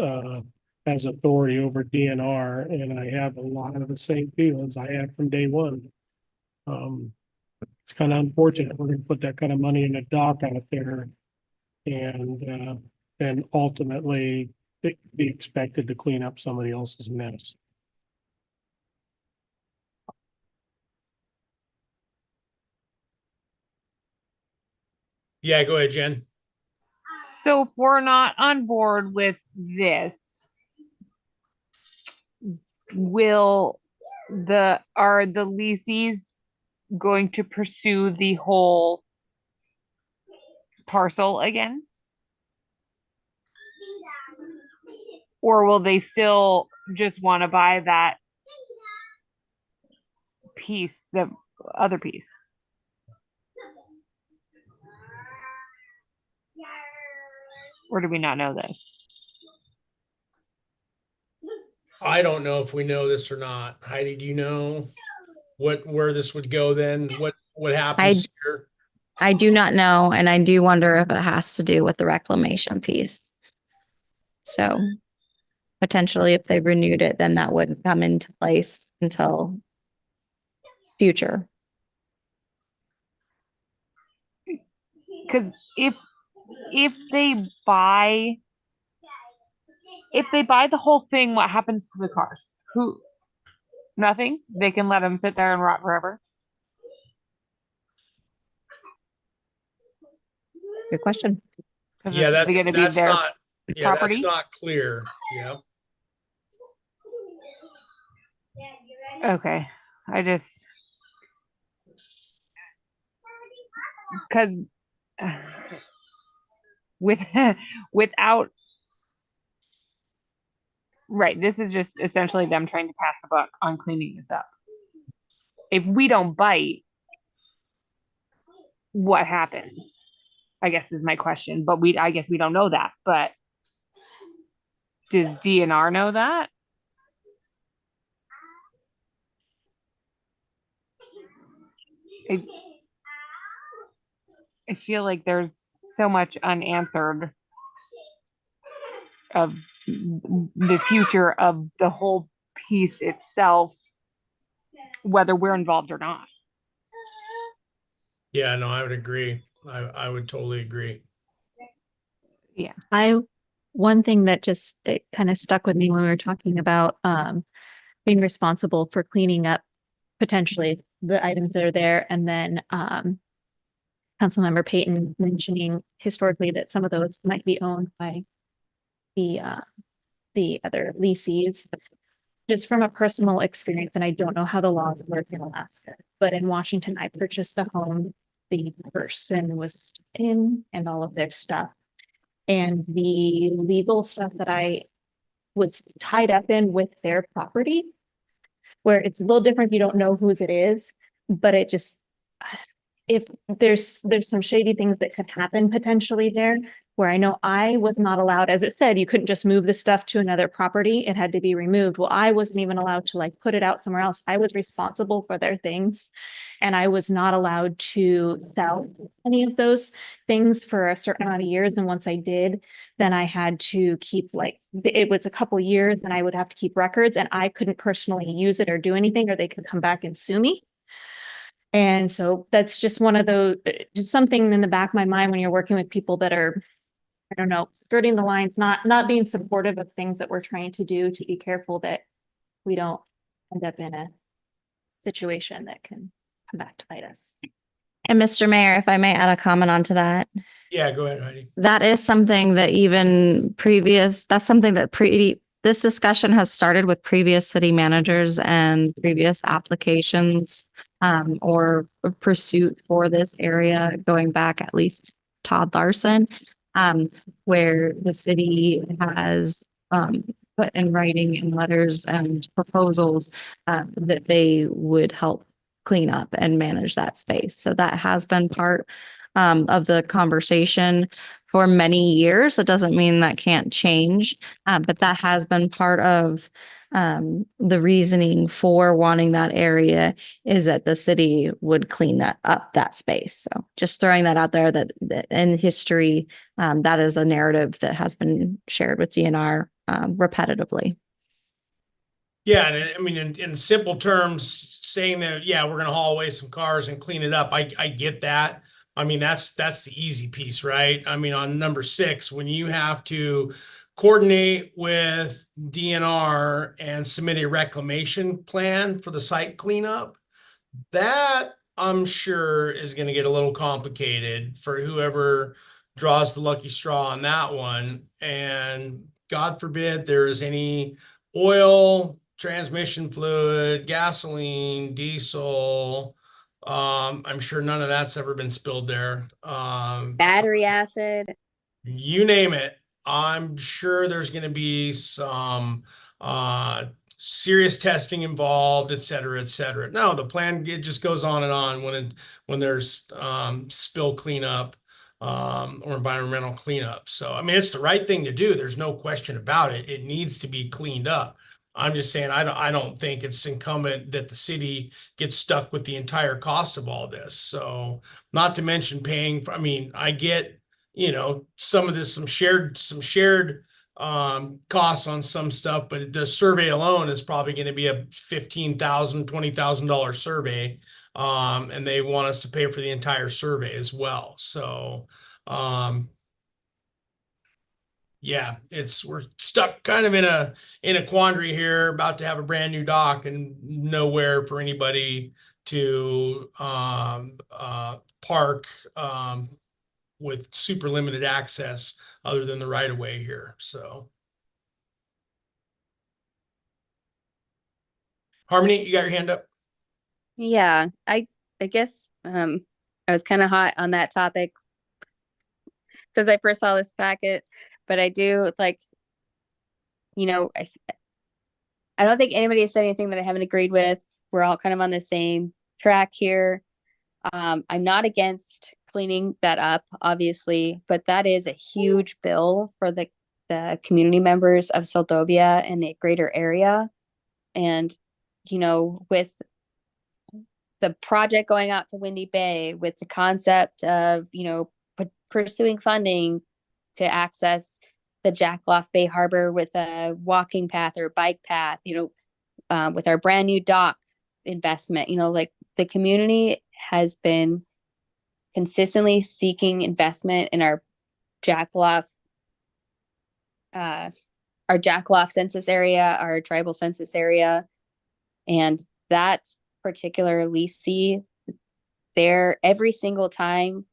has authority over DNR, and I have a lot of the same feelings I had from day one. It's kind of unfortunate we're going to put that kind of money in a dock out there and ultimately be expected to clean up somebody else's mess. Yeah, go ahead, Jen. So if we're not on board with this, are the leases going to pursue the whole parcel again? Or will they still just want to buy that piece, the other piece? Or do we not know this? I don't know if we know this or not. Heidi, do you know where this would go then? What happens here? I do not know, and I do wonder if it has to do with the reclamation piece. So potentially if they renewed it, then that wouldn't come into place until future. Because if they buy the whole thing, what happens to the cars? Who? Nothing. They can let them sit there and rot forever. Good question. Because Yeah, it's going to be that's their not, yeah, that's property. not clear. Yeah. Okay. I just because with without right, this is just essentially them trying to pass the buck on cleaning this up. If we don't bite, what happens? I guess is my question. But I guess we don't know that. But does DNR know that? I feel like there's so much unanswered of the future of the whole piece itself, whether we're involved or not. Yeah, no, I would agree. I would totally agree. Yeah. One thing that just it kind of stuck with me when we were talking about being responsible for cleaning up potentially the items that are there, and then Councilmember Payton mentioning historically that some of those might be owned by the other lessees. Just from a personal experience, and I don't know how the laws work in Alaska, but in Washington, I purchased a home. The person was in and all of their stuff. And the legal stuff that I was tied up in with their property, where it's a little different, you don't know whose it is, but it just, if there's some shady things that could happen potentially there, where I know I was not allowed, as it said, you couldn't just move the stuff to another property, it had to be removed. Well, I wasn't even allowed to like put it out somewhere else. I was responsible for their things, and I was not allowed to sell any of those things for a certain amount of years. And once I did, then I had to keep, like, it was a couple years, and I would have to keep records, and I couldn't personally use it or do anything, or they could come back and sue me. And so that's just one of those, just something in the back of my mind when you're working with people that are, I don't know, skirting the lines, not being supportive of things that we're trying to do, to be careful that we don't end up in a situation that can come back to bite us. And Mr. Mayor, if I may add a comment onto that. Yeah, go ahead, Heidi. That is something that this discussion has started with previous city managers and previous applications or pursuit for this area, going back at least Todd Larson, where the city has put in writing in letters and proposals that they would help clean up and manage that space. So that has been part of the conversation for many years. It doesn't mean that can't change, but that has been part of the reasoning for wanting that area, is that the city would clean that space. So just throwing that out there, that in history, that is a narrative that has been shared with DNR repetitively. Yeah, and I mean, in simple terms, saying that, yeah, we're gonna haul away some cars and clean it up. I get that. I mean, that's the easy piece, right? I mean, on number 6, when you have to coordinate with DNR and submit a reclamation plan for the site cleanup, that I'm sure is going to get a little complicated for whoever draws the lucky straw on that one. And God forbid there is any oil, transmission fluid, gasoline, diesel. I'm sure none of that's ever been spilled there. Battery acid. You name it. I'm sure there's going to be some serious testing involved, et cetera, et cetera. No, the plan, it just goes on and on when there's spill cleanup. or environmental cleanup. So, I mean, it's the right thing to do. There's no question about it. It needs to be cleaned up. I'm just saying, I don't think it's incumbent that the city gets stuck with the entire cost of all this. So, not to mention paying for, I mean, I get, you know, some of this, some shared costs on some stuff, but the survey alone is probably going to be a $15,000, $20,000 survey. And they want us to pay for the entire survey as well. So, yeah, we're stuck kind of in a quandary here, about to have a brand new dock and nowhere for anybody to park with super limited access other than the right of way here. So, Harmony, you got your hand up? Yeah, I guess I was kind of hot on that topic because I first saw this packet, but I do like, you know, I don't think anybody has said anything that I haven't agreed with. We're all kind of on the same track here. I'm not against cleaning that up, obviously, but that is a huge bill for the community members of Seldovia and the greater area. And, you know, with the project going out to Windy Bay, with the concept of, you know, pursuing funding to access the Jackloff Bay Harbor with a walking path or bike path, you know, with our brand new dock investment, you know, like the community has been consistently seeking investment in our Jackloff census area, our tribal census area. And that particular leasee, there every single time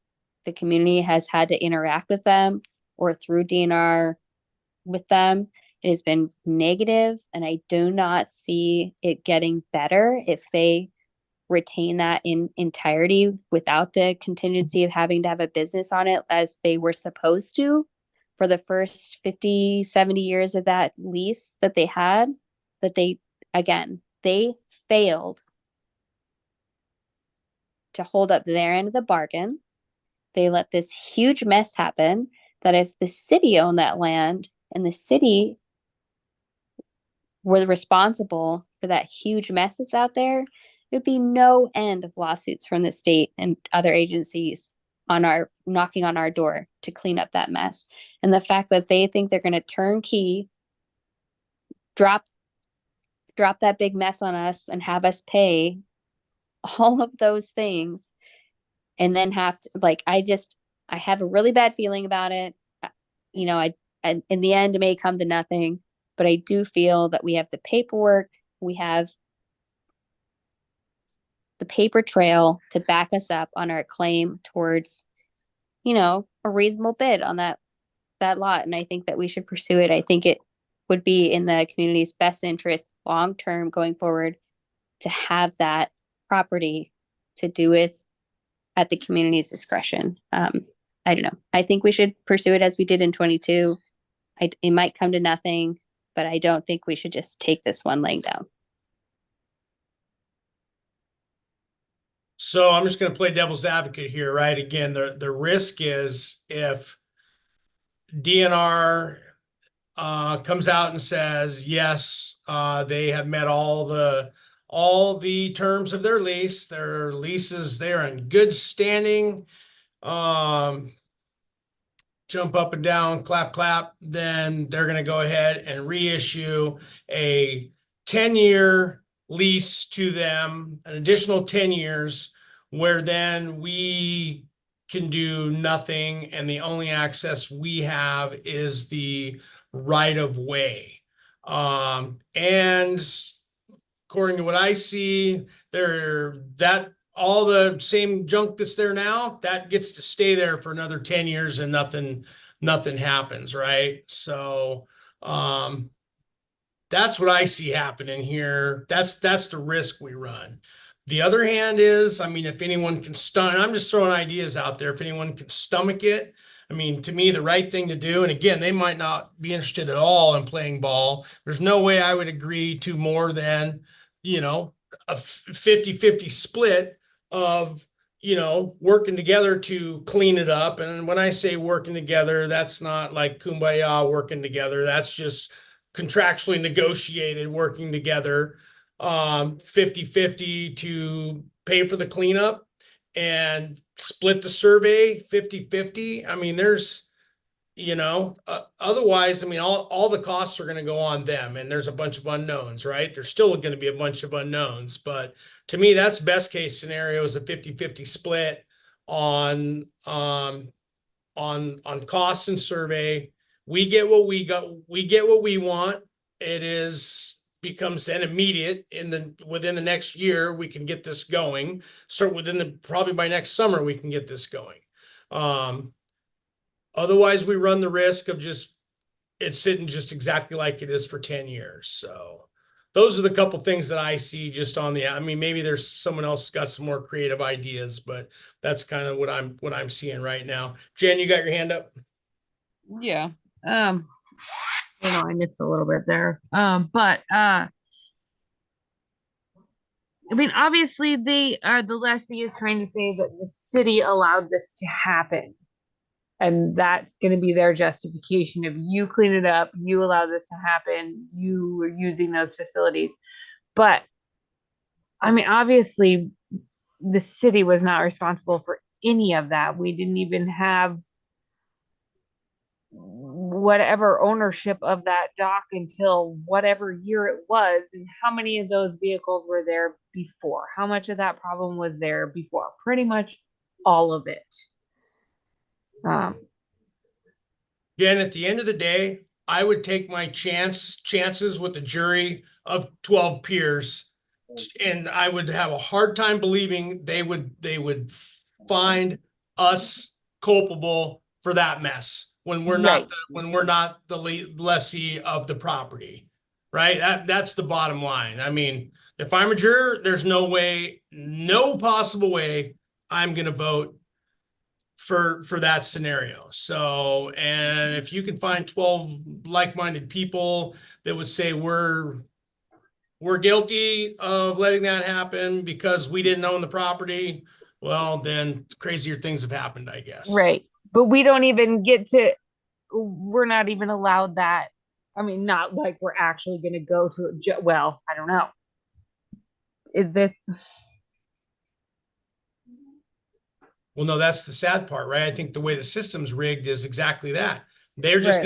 the community has had to interact with them or through DNR with them, it has been negative, and I do not see it getting better if they retain that in entirety without the contingency of having to have a business on it as they were supposed to for the first 50, 70 years of that lease that they had, that they failed to hold up their end of the bargain. They let this huge mess happen that if the city owned that land and the city were responsible for that huge mess that's out there, there'd be no end of lawsuits from the state and other agencies knocking on our door to clean up that mess. And the fact that they think they're going to turnkey, drop that big mess on us and have us pay all of those things, and then have to, like, I have a really bad feeling about it. You know, and in the end, it may come to nothing, but I do feel that we have the paperwork, we have the paper trail to back us up on our claim towards, you know, a reasonable bid on that lot. And I think that we should pursue it. I think it would be in the community's best interest long term going forward to have that property to do with at the community's discretion. I don't know. I think we should pursue it as we did in 22. It might come to nothing, but I don't think we should just take this one laying down. So I'm just going to play devil's advocate here, right? Again, the risk is if DNR comes out and says, yes, they have met all the terms of their lease. Their leases, they're in good standing. Jump up and down, clap, clap. Then they're going to go ahead and reissue a 10-year lease to them, an additional 10 years, where then we can do nothing. And the only access we have is the right of way. And according to what I see, all the same junk that's there now, that gets to stay there for another 10 years and nothing happens, right? So that's what I see happening here. That's the risk we run. The other hand is, I mean, if anyone can I'm just throwing ideas out there, if anyone can stomach it, I mean, to me, the right thing to do, and again, they might not be interested at all in playing ball. There's no way I would agree to more than, you know, a 50-50 split of, working together to clean it up. And when I say working together, that's not like kumbaya working together. That's just contractually negotiated working together, 50-50 to pay for the cleanup and split the survey 50-50. I mean, there's, otherwise, I mean, all the costs are going to go on them, and there's a bunch of unknowns, right? There's still going to be a bunch of unknowns, but to me, that's best case scenario is a 50-50 split on costs and survey. We get what we get what we want. Becomes then immediate within the next year, we can get this going. So probably by next summer, we can get this going. Otherwise, we run the risk of it sitting just exactly like it is for 10 years. So those are the couple things that I see just I mean, maybe there's someone else got some more creative ideas, but that's kind of what I'm seeing right now. Jen, you got your hand up? Yeah. I missed a little bit there. But I mean, obviously the lessee is trying to say that the city allowed this to happen. And that's going to be their justification. If you clean it up, you allow this to happen, you were using those facilities. But I mean, obviously the city was not responsible for any of that. We didn't even have whatever ownership of that dock until whatever year it was. And how many of those vehicles were there before? How much of that problem was there before? Pretty much all of it. Jen, at the end of the day, I would take my chances with a jury of 12 peers, and I would have a hard time believing they would find us culpable for that mess when we're not the lessee of the property, right? That's the bottom line. I mean, if I'm a juror, there's no possible way I'm going to vote for that scenario. So, and if you can find 12 like-minded people that would say we're guilty of letting that happen because we didn't own the property, well, then crazier things have happened, I guess. Right. But we're not even allowed that. I mean, not like we're actually going to go to well, I don't know. Well, no, that's the sad part, right? I think the way the system's rigged is exactly that. They're just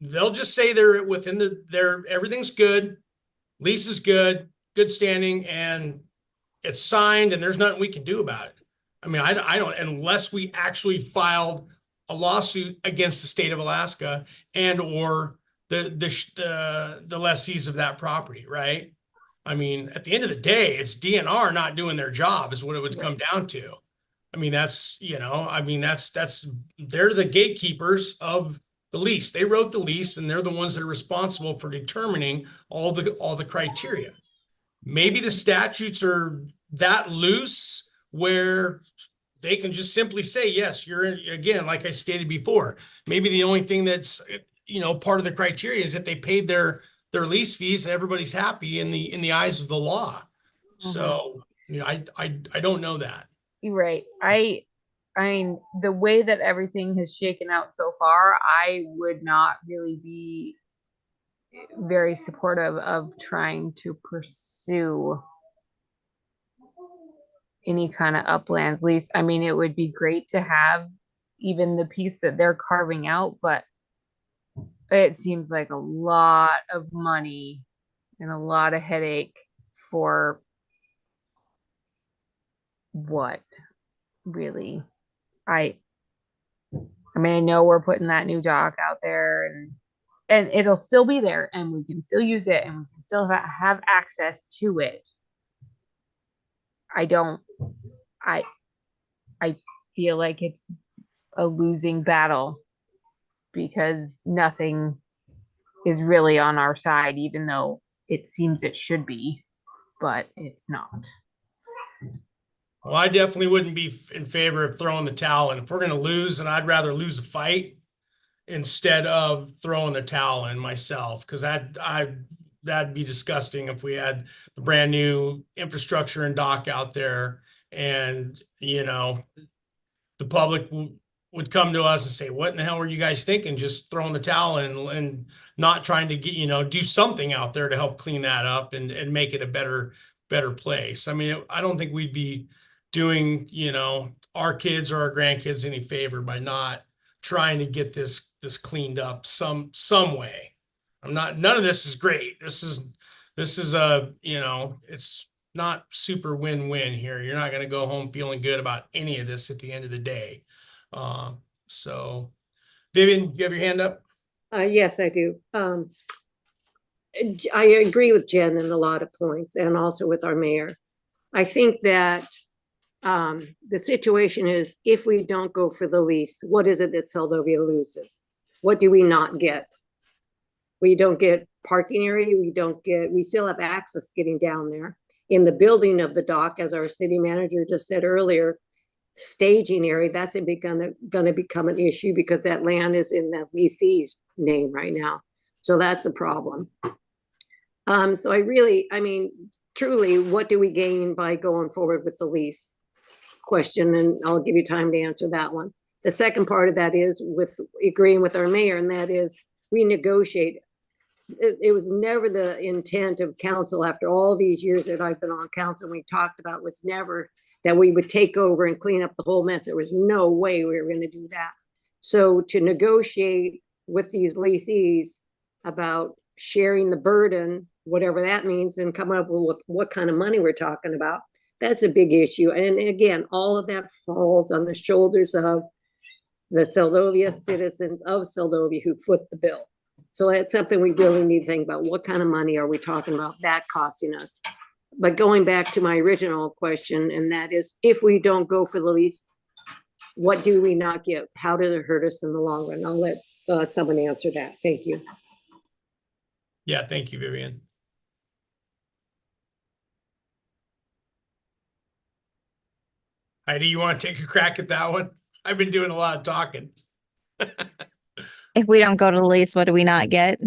they'll just say they're within everything's good, lease is good standing, and it's signed, and there's nothing we can do about it. I mean, I don't, unless we actually filed a lawsuit against the state of Alaska and or the lessees of that property, right? I mean, at the end of the day, it's DNR not doing their job is what it would come down to. I mean, that's they're the gatekeepers of the lease. They wrote the lease, and they're the ones that are responsible for determining all the criteria. Maybe the statutes are that loose where they can just simply say, yes, you're again, like I stated before, maybe the only thing that's, part of the criteria is that they paid their lease fees and everybody's happy in the eyes of the law. Mm-hmm. So, I don't know that. Right. I mean, the way that everything has shaken out so far, I would not really be very supportive of trying to pursue any kind of uplands lease. I mean, it would be great to have even the piece that they're carving out, but it seems like a lot of money and a lot of headache for what really. I mean, I know we're putting that new dock out there, and it'll still be there, and we can still use it, and we can still have access to it. I feel like it's a losing battle because nothing is really on our side, even though it seems it should be, but it's not. Well, I definitely wouldn't be in favor of throwing the towel in. If we're going to lose, then I'd rather lose a fight instead of throwing the towel in myself, because that'd be disgusting if we had the brand new infrastructure and dock out there And, the public would come to us and say, what in the hell were you guys thinking? Just throwing the towel in and not trying to get, do something out there to help clean that up and make it a better place. I mean, I don't think we'd be doing, our kids or our grandkids any favor by not trying to get this cleaned up some way. None of this is great. This is a, it's not super win-win here. You're not going to go home feeling good about any of this at the end of the day. So Vivian, you have your hand up? Yes, I do. I agree with Jen in a lot of points and also with our mayor. I think that the situation is, if we don't go for the lease, what is it that Seldovia loses? What do we not get? We don't get parking area. We still have access getting down there. In the building of the dock, as our city manager just said earlier, staging area, that's going to become an issue because that land is in the leasee's name right now. So that's a problem. So I mean, truly, what do we gain by going forward with the lease question? And I'll give you time to answer that one. The second part of that is with agreeing with our mayor, and that is we negotiate. It was never the intent of council, after all these years that I've been on council, we talked about, was never that we would take over and clean up the whole mess. There was no way we were going to do that. So to negotiate with these leasees about sharing the burden, whatever that means, and coming up with what kind of money we're talking about, that's a big issue. And again, all of that falls on the shoulders of the Seldovia citizens of Seldovia who foot the bill. So that's something we really need to think about. What kind of money are we talking about that costing us? But going back to my original question, and that is, if we don't go for the lease, what do we not get? How does it hurt us in the long run? I'll let someone answer that. Thank you. Yeah, thank you, Vivian. Heidi, you want to take a crack at that one? I've been doing a lot of talking. If we don't go to the lease, what do we not get?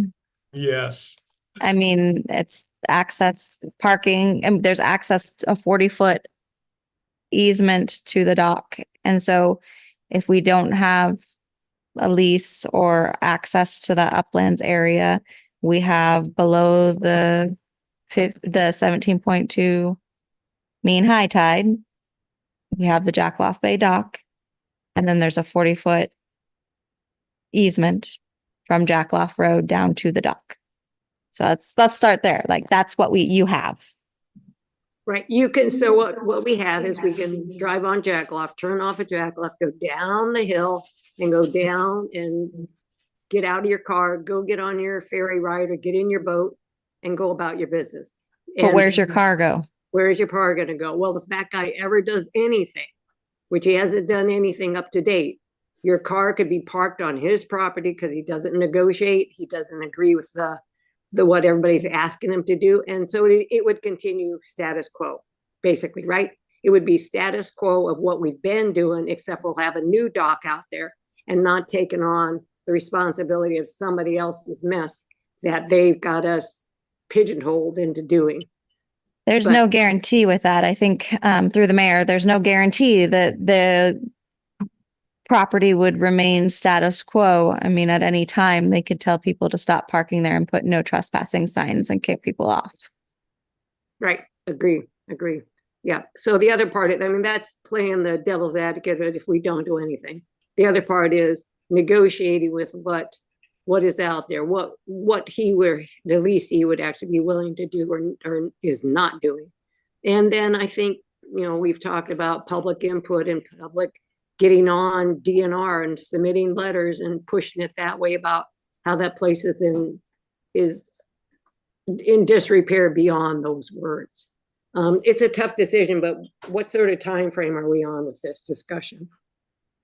Yes. I mean, it's access, parking, and there's access, a 40-foot easement to the dock. And so if we don't have a lease or access to the uplands area, we have below the 17.2 mean high tide. We have the Jackaloff Bay dock, and then there's a 40-foot easement from Jackaloff Road down to the dock. So let's start there. Like, that's what you have. Right. You can, so what we have is we can drive on Jackaloff, turn off at Jackaloff, go down the hill and go down and get out of your car, go get on your ferry ride or get in your boat and go about your business. But And where's your car go? where is your car going to go? Well, if that guy ever does anything, which he hasn't done anything up to date, your car could be parked on his property because he doesn't negotiate. He doesn't agree with the what everybody's asking him to do. And so it would continue status quo, basically, right? It would be status quo of what we've been doing, except we'll have a new dock out there and not taking on the responsibility of somebody else's mess that they've got us pigeonholed into doing. There's no guarantee with that. I think through the mayor, there's no guarantee that the property would remain status quo. I mean, at any time, they could tell people to stop parking there and put no trespassing signs and kick people off. Right. Agree. Yeah. So the other part, I mean, that's playing the devil's advocate if we don't do anything. The other part is negotiating with what is out there, what the leasee would actually be willing to do or is not doing. And then I think, we've talked about public input and public getting on DNR and submitting letters and pushing it that way about how that place is in disrepair beyond those words. It's a tough decision, but what sort of time frame are we on with this discussion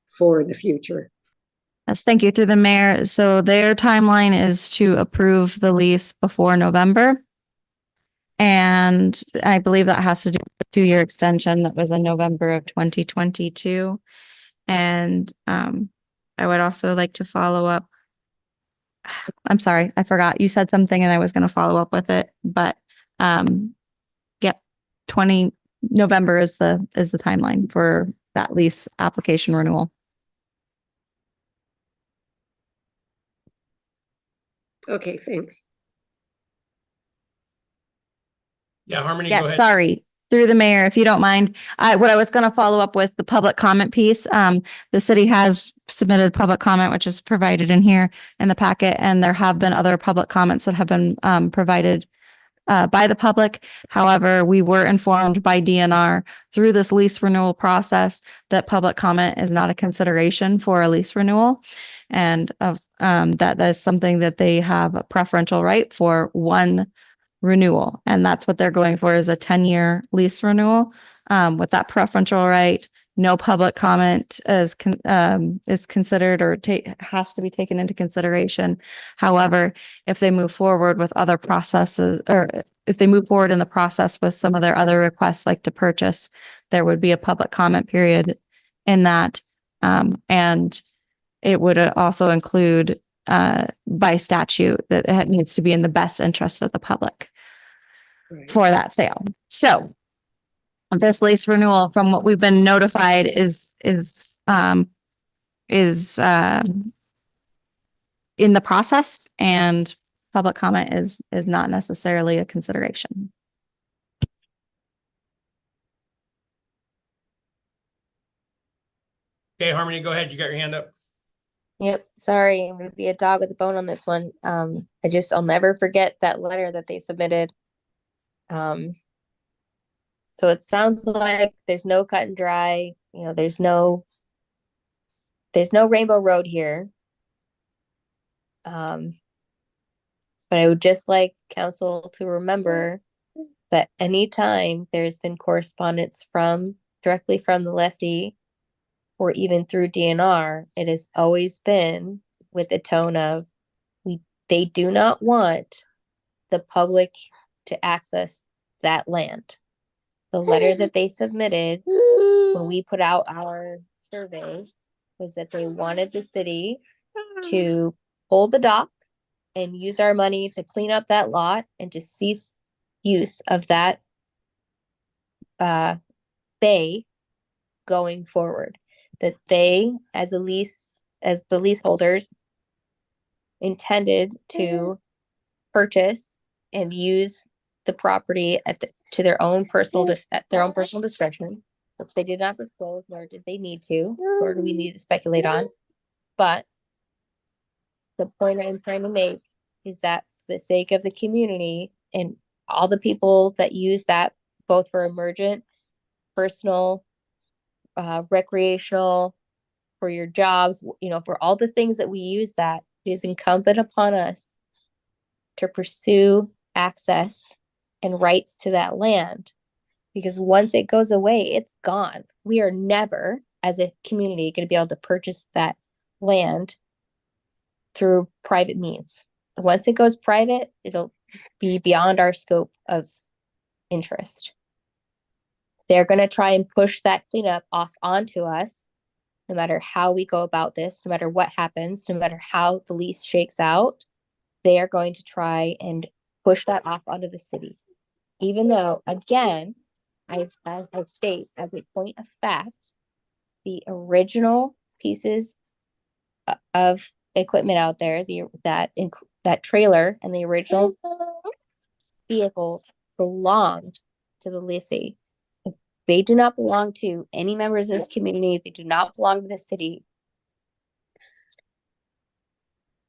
for the future? Yes, thank you. Through the mayor. So their timeline is to approve the lease before November. And I believe that has to do with the 2-year extension that was in November of 2022. And I would also like to follow up. I'm sorry, I forgot. You said something and I was going to follow up with it. But yep, November is the timeline for that lease application renewal. Okay, thanks. Yeah, Harmony, go Yes, ahead. sorry. Through the mayor, if you don't mind, what I was going to follow up with the public comment piece. The city has submitted public comment, which is provided in here in the packet, and there have been other public comments that have been provided by the public. However, we were informed by DNR through this lease renewal process that public comment is not a consideration for a lease renewal, and that's something that they have a preferential right for one renewal, and that's what they're going for, is a 10-year lease renewal with that preferential right. No public comment is considered or has to be taken into consideration. However, if they move forward with other processes, or if they move forward in the process with some of their other requests, like to purchase, there would be a public comment period in that, and it would also include by statute that it needs to be in the best interest of the public for that sale. So this lease renewal, from what we've been notified, is in the process, and public comment is not necessarily a consideration. Okay, Harmony, go ahead. You got your hand up. Yep, sorry, I'm gonna be a dog with a bone on this one. I'll never forget that letter that they submitted. So it sounds like there's no cut and dry, there's no Rainbow Road here. But I would just like council to remember that anytime there's been correspondence directly from the lessee or even through DNR, it has always been with the tone of they do not want the public to access that land. The letter that they submitted when we put out our survey was that they wanted the city to hold the dock and use our money to clean up that lot and to cease use of that bay going forward. That they, as the leaseholders, intended to purchase and use the property to their own personal discretion, which they did not disclose, nor did they need to, nor do we need to speculate on. But the point I'm trying to make is that for the sake of the community and all the people that use that, both for emergent, personal, recreational, for your jobs, for all the things that we use, that it is incumbent upon us to pursue access and rights to that land, because once it goes away, it's gone. We are never, as a community, going to be able to purchase that land through private means. Once it goes private, it'll be beyond our scope of interest. They're going to try and push that cleanup off onto us, no matter how we go about this, no matter what happens, no matter how the lease shakes out. They are going to try and push that off onto the city. Even though, again, I state as a point of fact, the original pieces of equipment out there, that trailer and the original vehicles belonged to the lessee. They do not belong to any members of this community. They do not belong to the city.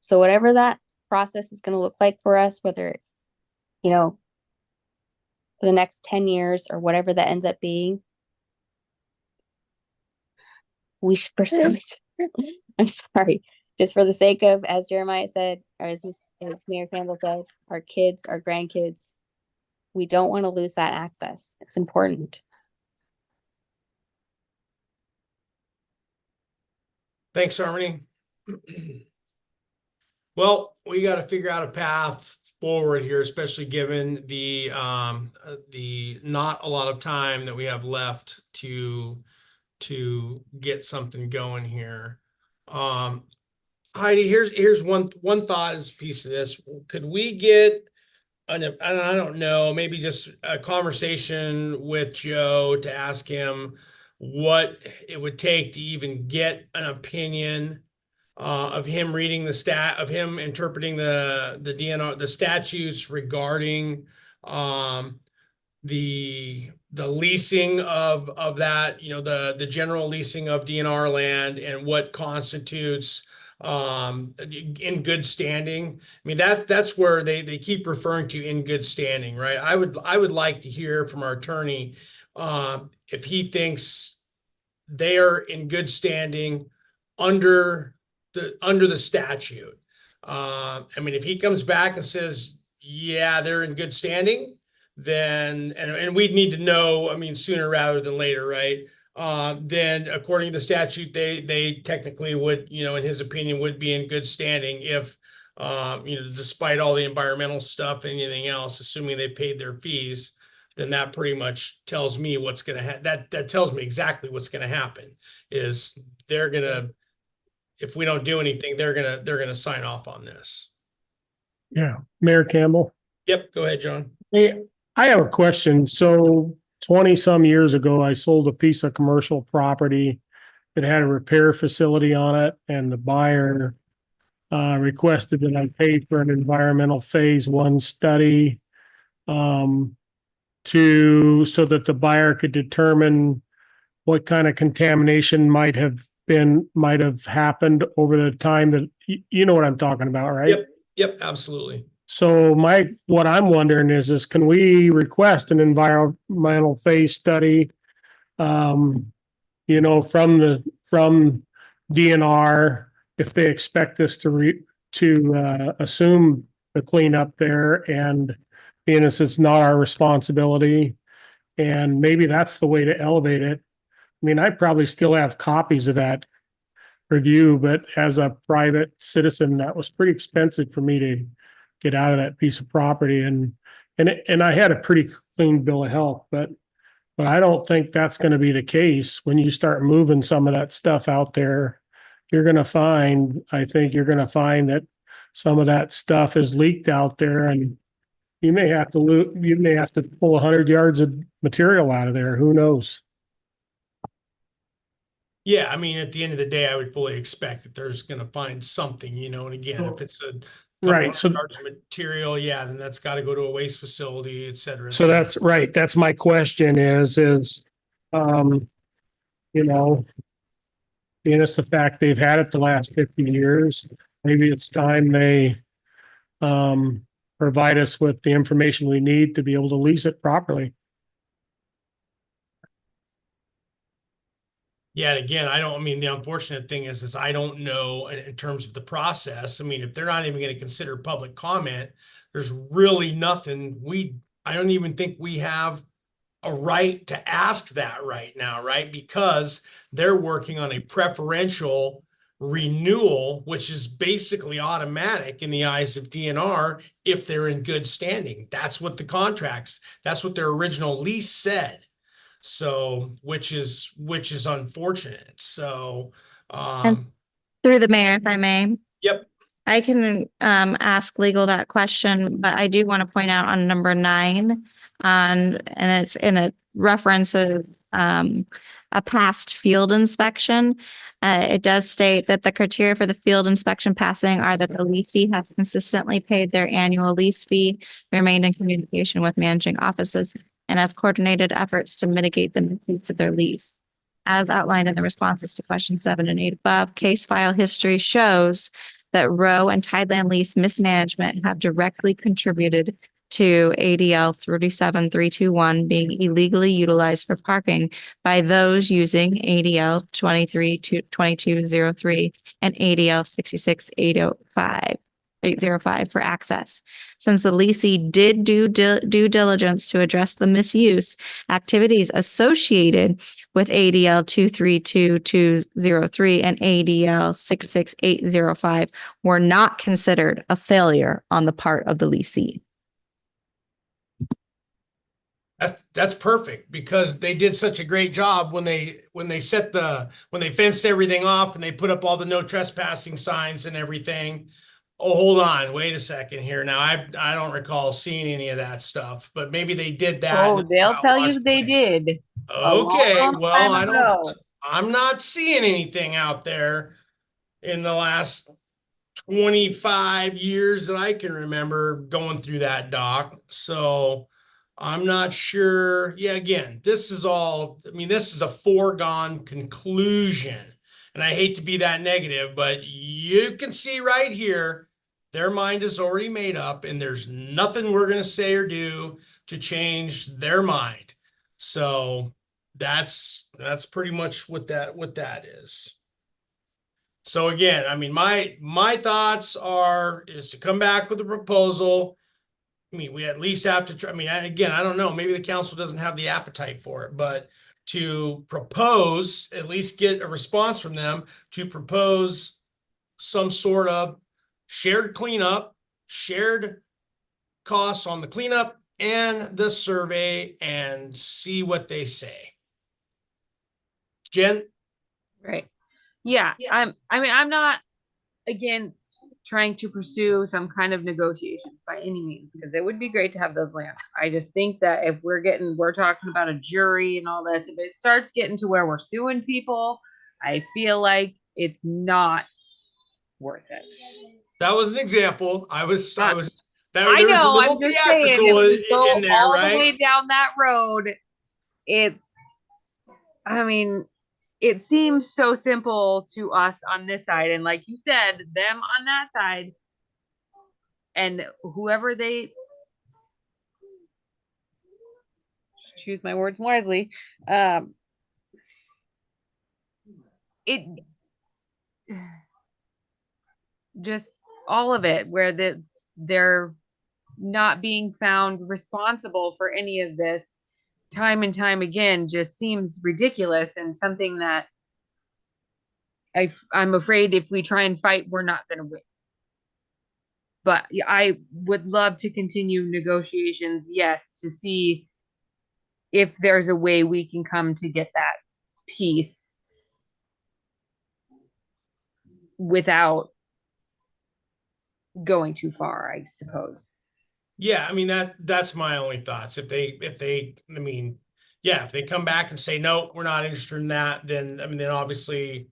So whatever that process is going to look like for us, whether, for the next 10 years or whatever that ends up being, we should pursue it. I'm sorry. Just for the sake of, as Jeremiah said, or as Mayor Campbell said, our kids, our grandkids, we don't want to lose that access. It's important. Thanks, Harmony. Well, we got to figure out a path forward here, especially given the not a lot of time that we have left to get something going here. Heidi, here's one thought as a piece of this. Could we get and I don't know, maybe just a conversation with Joe to ask him what it would take to even get an opinion of him reading of him interpreting the DNR, the statutes regarding the leasing of that, the general leasing of DNR land and what constitutes in good standing. I mean, that's where they keep referring to in good standing, right? I would like to hear from our attorney if he thinks they are in good standing under the statute. I mean, if he comes back and says, yeah, they're in good standing, then, and we'd need to know, I mean, sooner rather than later, right? Then according to the statute, they technically would, in his opinion, would be in good standing if, despite all the environmental stuff and anything else, assuming they paid their fees, then that pretty much tells me what's going to happen. That tells me exactly what's going to happen is they're going to, if we don't do anything, they're going to sign off on this. Yeah, Mayor Campbell. Yep. Go ahead, John. Hey, I have a question. So 20 some years ago, I sold a piece of commercial property that had a repair facility on it, and the buyer requested that I pay for an environmental phase 1 study so that the buyer could determine what kind of contamination might have happened over the time that you know what I'm talking about, right? Yep, absolutely. So what I'm wondering is can we request an environmental phase study, from DNR if they expect us to assume the cleanup there, and being as it's not our responsibility, and maybe that's the way to elevate it. I mean, I probably still have copies of that review, but as a private citizen, that was pretty expensive for me to get out of that piece of property. And I had a pretty clean bill of health, but I don't think that's going to be the case when you start moving some of that stuff out there. I think you're going to find that some of that stuff is leaked out there, and you may have to pull 100 yards of material out of there. Who knows? Yeah, I mean, at the end of the day, I would fully expect that there's going to find something, and again, if it's a Right. So material, yeah, then that's got to go to a waste facility, et cetera. So that's right. That's my question being it's the fact they've had it the last 50 years, maybe it's time they provide us with the information we need to be able to lease it properly. Yeah, and again, the unfortunate thing is I don't know in terms of the process. I mean, if they're not even going to consider public comment, there's really nothing I don't even think we have a right to ask that right now, right? Because they're working on a preferential renewal, which is basically automatic in the eyes of DNR if they're in good standing. That's what that's what their original lease said. So, which is unfortunate. So, Through the mayor, if I may. Yep. I can ask legal that question, but I do want to point out on number 9 and it references a past field inspection. It does state that the criteria for the field inspection passing are that the leasee has consistently paid their annual lease fee, remained in communication with managing offices, and has coordinated efforts to mitigate the misuse of their lease. As outlined in the responses to questions 7 and 8 above, case file history shows that row and tideland lease mismanagement have directly contributed to ADL 37321 being illegally utilized for parking by those using ADL 232203 and ADL 66805 for access. Since the leasee did due diligence to address the misuse, activities associated with ADL 232203 and ADL 66805 were not considered a failure on the part of the leasee. That's perfect, because they did such a great job when they fenced everything off and they put up all the no trespassing signs and everything. Oh, hold on, wait a second here. Now, I don't recall seeing any of that stuff, but maybe they did that. Oh, and it they'll got tell washed you they away. did. Okay, long well, time ago. I'm not seeing anything out there in the last 25 years that I can remember going through that dock. So I'm not sure. Yeah, again, this is all, I mean, this is a foregone conclusion. And I hate to be that negative, but you can see right here, their mind is already made up, and there's nothing we're going to say or do to change their mind. So that's pretty much what that is. So again, I mean, my thoughts is to come back with a proposal. I mean, we at least have to try. I mean, again, I don't know. Maybe the council doesn't have the appetite for it, but to propose, at least get a response from them to propose some sort of shared cleanup, shared costs on the cleanup and the survey, and see what they say. Jen? Right. Yeah, I'm not against trying to pursue some kind of negotiations by any means, because it would be great to have those lands. I just think that if we're talking about a jury and all this, if it starts getting to where we're suing people, I feel like it's not worth it. That was an example. I was I there's a know, little I'm just saying, theatrical if we go in there, all the right? way down that road, I mean, it seems so simple to us on this side, and like you said, them on that side, and whoever they choose my words wisely, it just all of it where they're not being found responsible for any of this time and time again just seems ridiculous, and something that I'm afraid if we try and fight, we're not going to win. But I would love to continue negotiations, yes, to see if there's a way we can come to get that peace without going too far, I suppose. Yeah, I mean that's my only thoughts. If they I mean, yeah, if they come back and say no, we're not interested in that, then I mean then obviously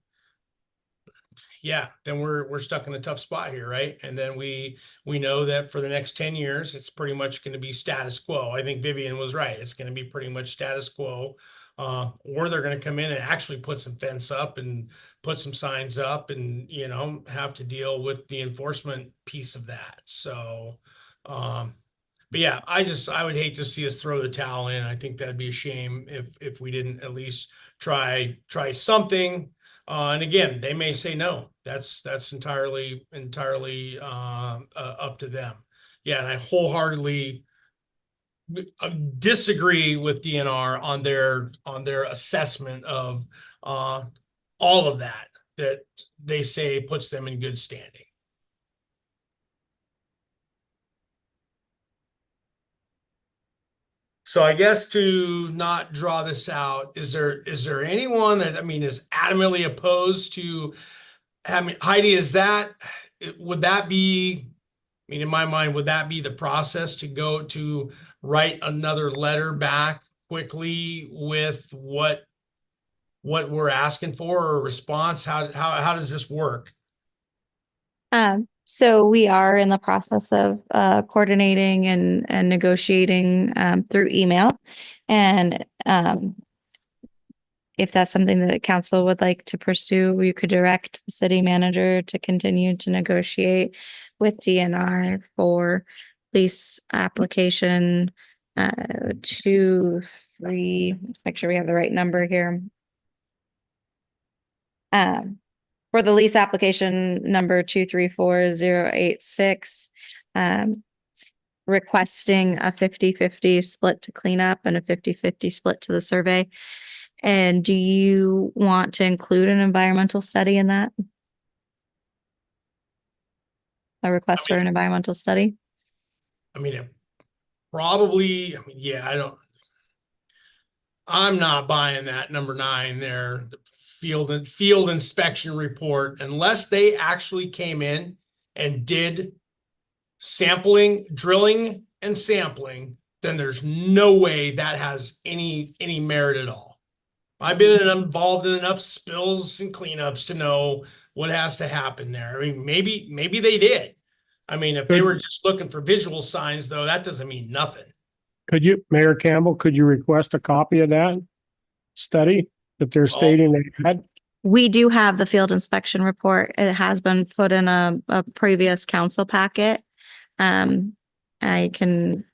yeah, then we're stuck in a tough spot here, right? And then we know that for the next 10 years, it's pretty much going to be status quo. I think Vivian was right. It's going to be pretty much status quo. Or they're going to come in and actually put some fence up and put some signs up and, you know, have to deal with the enforcement piece of that. So, but yeah, I would hate to see us throw the towel in. I think that'd be a shame if we didn't at least try something. And again, they may say no. That's entirely up to them. Yeah, and I wholeheartedly disagree with DNR on their assessment of all of that they say puts them in good standing. So I guess to not draw this out, is there anyone that I mean is adamantly opposed to having Heidi? Would that be? I mean, in my mind, would that be the process to go to write another letter back quickly with what we're asking for or a response? How does this work? So we are in the process of coordinating and negotiating through email. And if that's something that the council would like to pursue, you could direct the city manager to continue to negotiate with DNR for lease application 2, 3. Let's make sure we have the right number here. For the lease application number 234-086, requesting a 50-50 split to clean up and a 50-50 split to the survey. And do you want to include an environmental study in that? A request for an environmental study? I mean, probably, I mean, yeah, I'm not buying that number 9 there, the field inspection report, unless they actually came in and did sampling, drilling and sampling, then there's no way that has any merit at all. I've been involved in enough spills and cleanups to know what has to happen there. I mean, maybe they did. I mean, if they were just looking for visual signs, though, that doesn't mean nothing. Could you, Mayor Campbell, could you request a copy of that study that they're stating they had? We do have the field inspection report. It has been put in a previous council packet. I can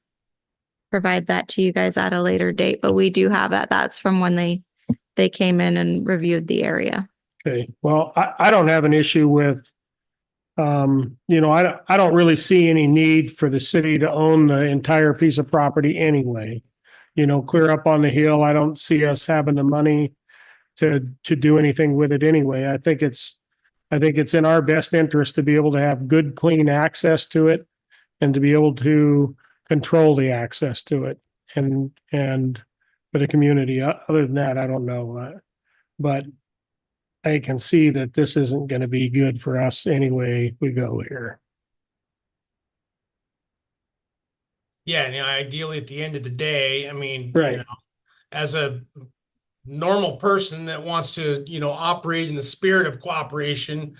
provide that to you guys at a later date, but we do have that. That's from when they came in and reviewed the area. Okay, well, I don't have an issue with, I don't really see any need for the city to own the entire piece of property anyway. Clear up on the hill, I don't see us having the money to do anything with it anyway. I think it's in our best interest to be able to have good, clean access to it and to be able to control the access to it and for the community. Other than that, I don't know. But I can see that this isn't going to be good for us anyway we go here. Yeah, and ideally at the end of the day, I mean, Right. as a normal person that wants to, operate in the spirit of cooperation,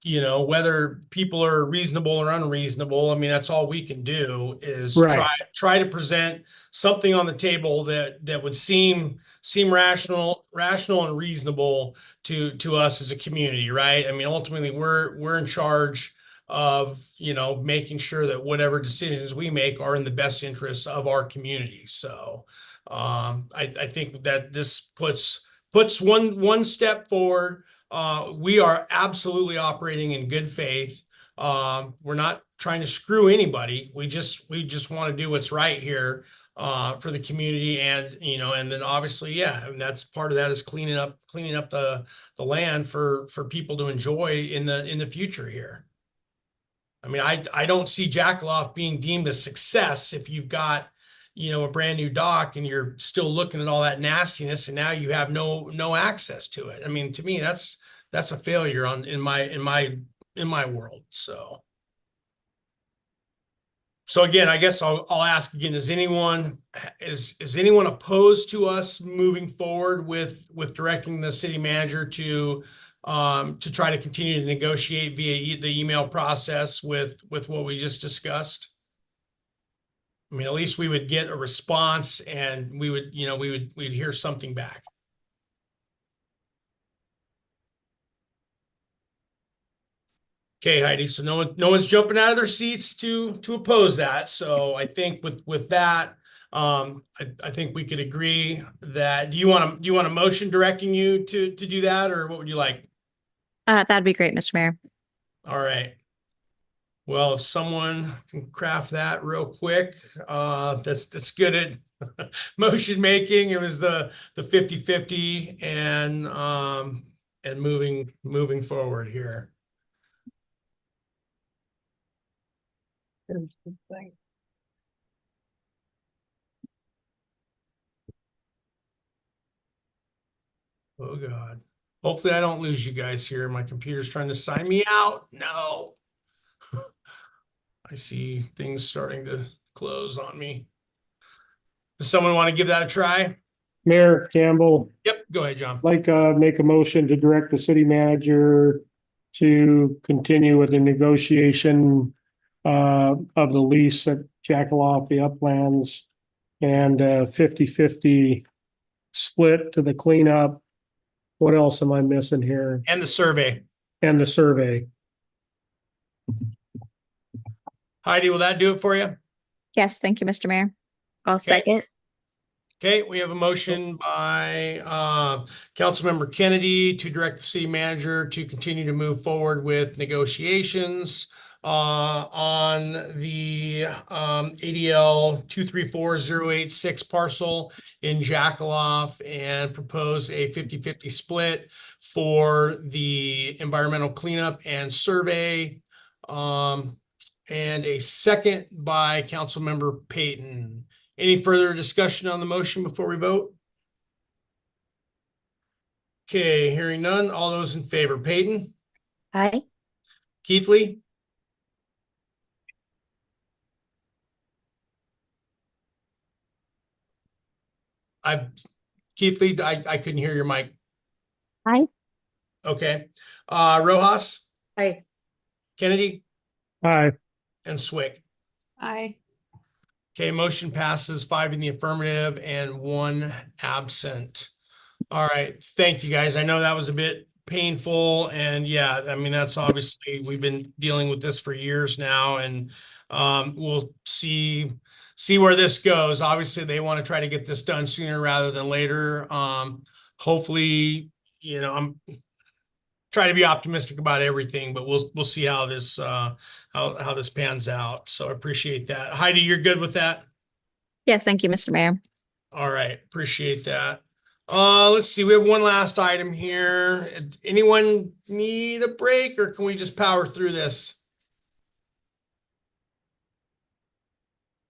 whether people are reasonable or unreasonable, I mean, that's all we can do is Right. try to present something on the table that would seem rational and reasonable to us as a community, right? I mean, ultimately we're in charge of, making sure that whatever decisions we make are in the best interest of our community. So I think that this puts one step forward. We are absolutely operating in good faith. We're not trying to screw anybody. We just want to do what's right here for the community, and then obviously, yeah, and that's part of that is cleaning up the land for people to enjoy in the future here. I mean, I don't see Jackaloff being deemed a success if you've got a brand new dock and you're still looking at all that nastiness and now you have no access to it. I mean, to me, that's a failure in my world. So again, I guess I'll ask again, is anyone opposed to us moving forward with directing the city manager to try to continue to negotiate via the email process with what we just discussed? I mean, at least we would get a response and we'd hear something back. Okay, Heidi. So no one's jumping out of their seats to oppose that. So I think with that, I think we could agree that do you want a motion directing you to do that, or what would you like? That'd be great, Mr. Mayor. All right. Well, if someone can craft that real quick, that's good at motion making. It was the 50-50 and moving forward here. Oh God. Hopefully I don't lose you guys here. My computer's trying to sign me out. No. I see things starting to close on me. Does someone want to give that a try? Mayor Campbell, Yep, go ahead, John. like make a motion to direct the city manager to continue with the negotiation of the lease at Jackaloff, the Uplands, and 50-50 split to the cleanup. What else am I missing here? And the survey. And the survey. Heidi, will that do it for you? Yes, thank you, Mr. Mayor. I'll second. Okay, we have a motion by Councilmember Kennedy to direct the city manager to continue to move forward with negotiations on the ADL 234-086 parcel in Jackaloff and propose a 50-50 split for the environmental cleanup and survey. And a second by Councilmember Payton. Any further discussion on the motion before we vote? Okay, hearing none. All those in favor, Payton, Aye. Keithley, Keith Lee, I couldn't hear your mic. Aye. Okay. Rojas, Aye. Kennedy, Aye. and Swick. Aye. Okay, motion passes 5 in the affirmative and 1 absent. All right, thank you guys. I know that was a bit painful, and yeah, I mean, that's obviously, we've been dealing with this for years now, and we'll see where this goes. Obviously, they want to try to get this done sooner rather than later. Hopefully, I'm trying to be optimistic about everything, but we'll see how this how this pans out. So I appreciate that. Heidi, you're good with that? Yes, thank you, Mr. Mayor. All right, appreciate that. Let's see, we have one last item here. Anyone need a break, or can we just power through this?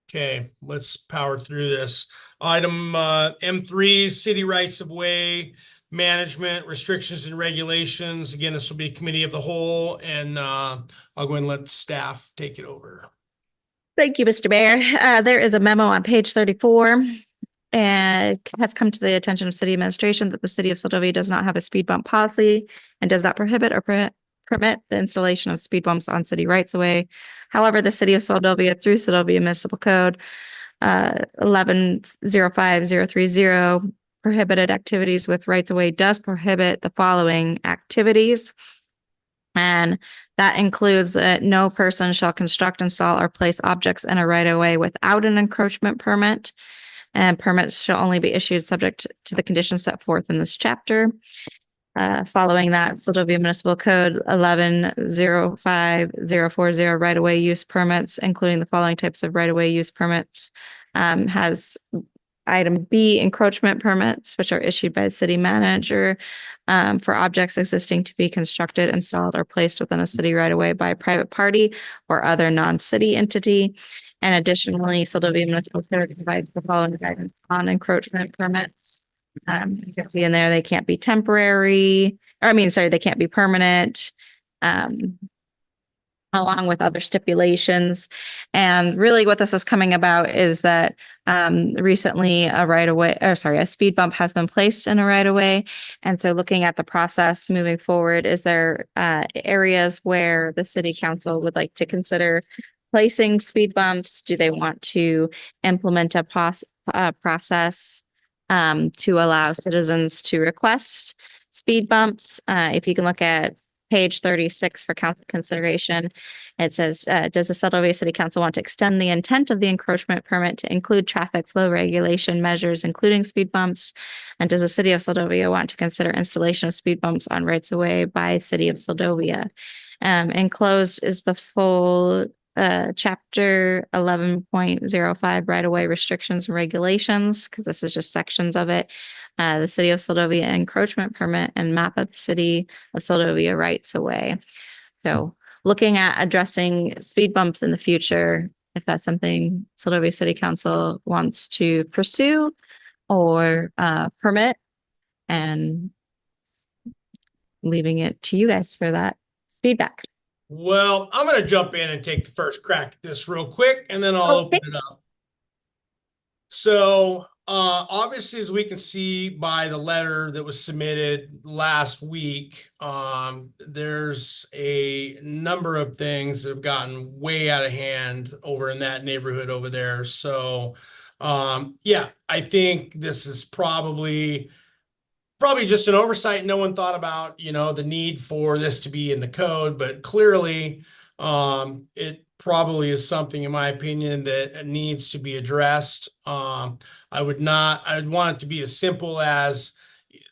Okay, let's power through this. Item M3, city rights of way management, restrictions and regulations. Again, this will be a committee of the whole, and I'll go ahead and let staff take it over. Thank you, Mr. Mayor. There is a memo on page 34. And it has come to the attention of city administration that the city of Seldovia does not have a speed bump policy and does not prohibit or permit the installation of speed bumps on city rights of way. However, the city of Seldovia through Seldovia Municipal Code 11-05-030 prohibited activities with rights of way does prohibit the following activities. And that includes that no person shall construct, install, or place objects in a right of way without an encroachment permit. And permits shall only be issued subject to the conditions set forth in this chapter. Following that, Seldovia Municipal Code 11-05-040 right-of-way use permits, including the following types of right-of-way use permits, has item B, encroachment permits, which are issued by the city manager for objects existing to be constructed, installed, or placed within a city right-of-way by a private party or other non-city entity. And additionally, Seldovia Municipal Code provides the following guidance on encroachment permits. You can see in there, they can't be temporary, they can't be permanent, along with other stipulations. And really what this is coming about is that recently a speed bump has been placed in a right of way. And so looking at the process moving forward, is there areas where the city council would like to consider placing speed bumps? Do they want to implement a process to allow citizens to request speed bumps? If you can look at page 36 for council consideration, it says, does the Seldovia City Council want to extend the intent of the encroachment permit to include traffic flow regulation measures, including speed bumps? And does the city of Seldovia want to consider installation of speed bumps on rights of way by city of Seldovia? Enclosed is the full chapter 11.05 right-of-way restrictions and regulations, because this is just sections of it. The city of Seldovia encroachment permit and map of the city of Seldovia rights of way. So looking at addressing speed bumps in the future, if that's something Seldovia City Council wants to pursue or permit, and leaving it to you guys for that feedback. Well, I'm going to jump in and take the first crack at this real quick, and then I'll open it up. So obviously, as we can see by the letter that was submitted last week, there's a number of things that have gotten way out of hand over in that neighborhood over there. So yeah, I think this is probably just an oversight. No one thought about, the need for this to be in the code, but clearly it probably is something, in my opinion, that needs to be addressed. I'd want it to be as simple as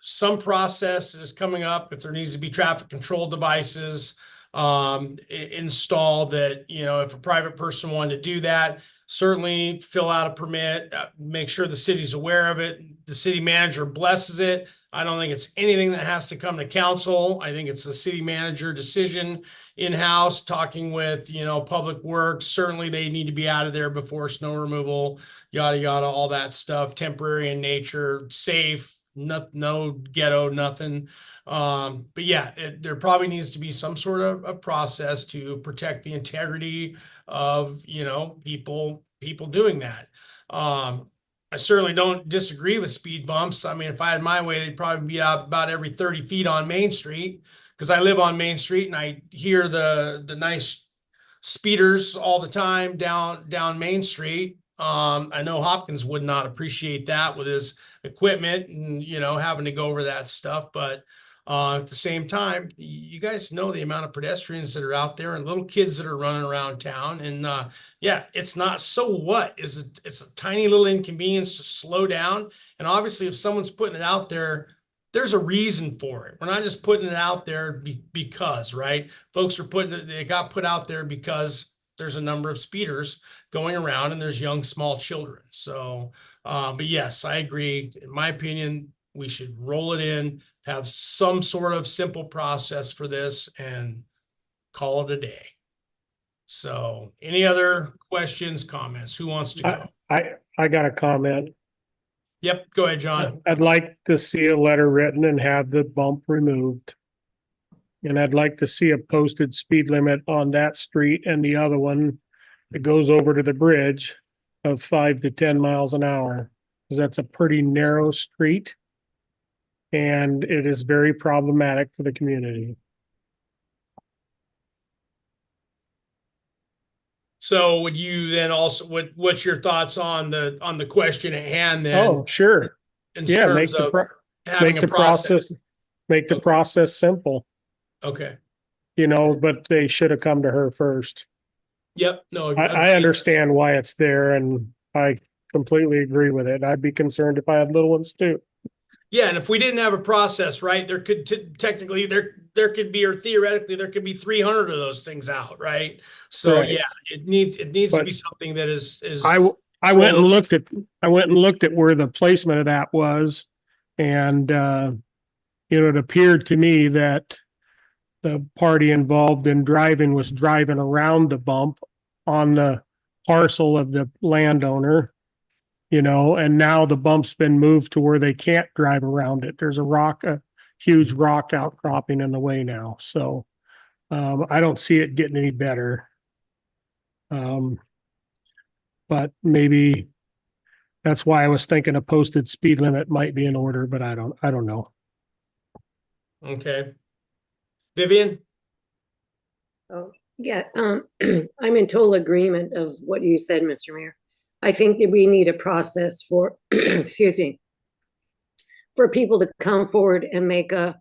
some process that is coming up. If there needs to be traffic control devices installed, that, if a private person wanted to do that, certainly fill out a permit, make sure the city's aware of it. The city manager blesses it. I don't think it's anything that has to come to council. I think it's a city manager decision in-house, talking with, Public Works. Certainly they need to be out of there before snow removal, yada, yada, all that stuff, temporary in nature, safe, no ghetto, nothing. But yeah, there probably needs to be some sort of a process to protect the integrity of, people doing that. I certainly don't disagree with speed bumps. I mean, if I had my way, they'd probably be out about every 30 feet on Main Street, because I live on Main Street and I hear the nice speeders all the time down Main Street. I know Hopkins would not appreciate that with his equipment and, you know, having to go over that stuff. But at the same time, you guys know the amount of pedestrians that are out there and little kids that are running around town. And yeah, it's not, so what? It's a tiny little inconvenience to slow down. And obviously, if someone's putting it out there, there's a reason for it. We're not just putting it out there because, right? Folks are it got put out there because there's a number of speeders going around and there's young, small children. So, but yes, I agree. In my opinion, we should roll it in, have some sort of simple process for this and call it a day. So any other questions, comments? Who wants to go? I got a comment. Yep, go ahead, John. I'd like to see a letter written and have the bump removed. And I'd like to see a posted speed limit on that street and the other one that goes over to the bridge of 5 to 10 miles an hour. Because that's a pretty narrow street. And it is very problematic for the community. So would you then also, what's your thoughts on the question at hand then? Oh, sure. In Yeah, terms of having a process? Make the Okay. process simple, Okay. you know, but they should have come to her first. Yep. No, I agreed. understand why it's there and I completely agree with it. I'd be concerned if I had little ones too. Yeah, and if we didn't have a process, right, there could technically there could be, or theoretically there could be 300 of those things out, right? So Right. yeah, it needs to But be something that is I went and looked at where the placement of that was. And it appeared to me that the party involved in driving was driving around the bump on the parcel of the landowner, you know, and now the bump's been moved to where they can't drive around it. There's a huge rock outcropping in the way now. So I don't see it getting any better. But maybe that's why I was thinking a posted speed limit might be in order, but I don't know. Okay. Vivian? Oh, yeah, I'm in total agreement of what you said, Mr. Mayor. I think that we need a process for, excuse me, for people to come forward and make a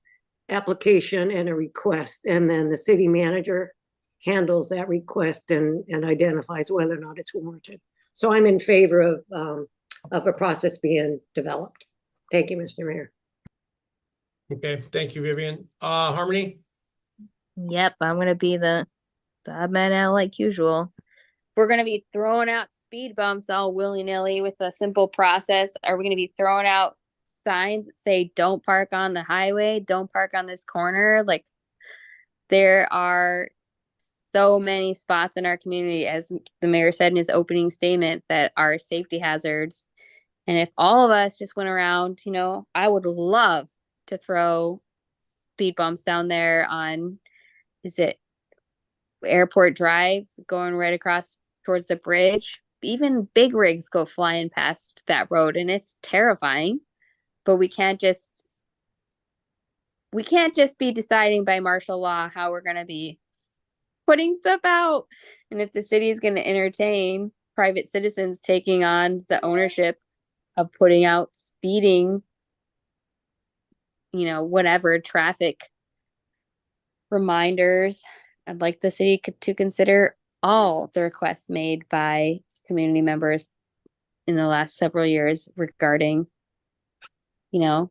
application and a request, and then the city manager handles that request and identifies whether or not it's warranted. So I'm in favor of a process being developed. Thank you, Mr. Mayor. Okay, thank you, Vivian. Harmony? Yep, I'm gonna be the odd man out like usual. We're gonna be throwing out speed bumps all willy-nilly with a simple process. Are we gonna be throwing out signs that say don't park on the highway, don't park on this corner? Like, there are so many spots in our community, as the mayor said in his opening statement, that are safety hazards. And if all of us just went around, you know, I would love to throw speed bumps down there on, is it Airport Drive, going right across towards the bridge? Even big rigs go flying past that road and it's terrifying. But we can't just be deciding by martial law how we're going to be putting stuff out. And if the city is going to entertain private citizens taking on the ownership of putting out speeding, you know, whatever, traffic reminders, I'd like the city to consider all the requests made by community members in the last several years regarding, you know,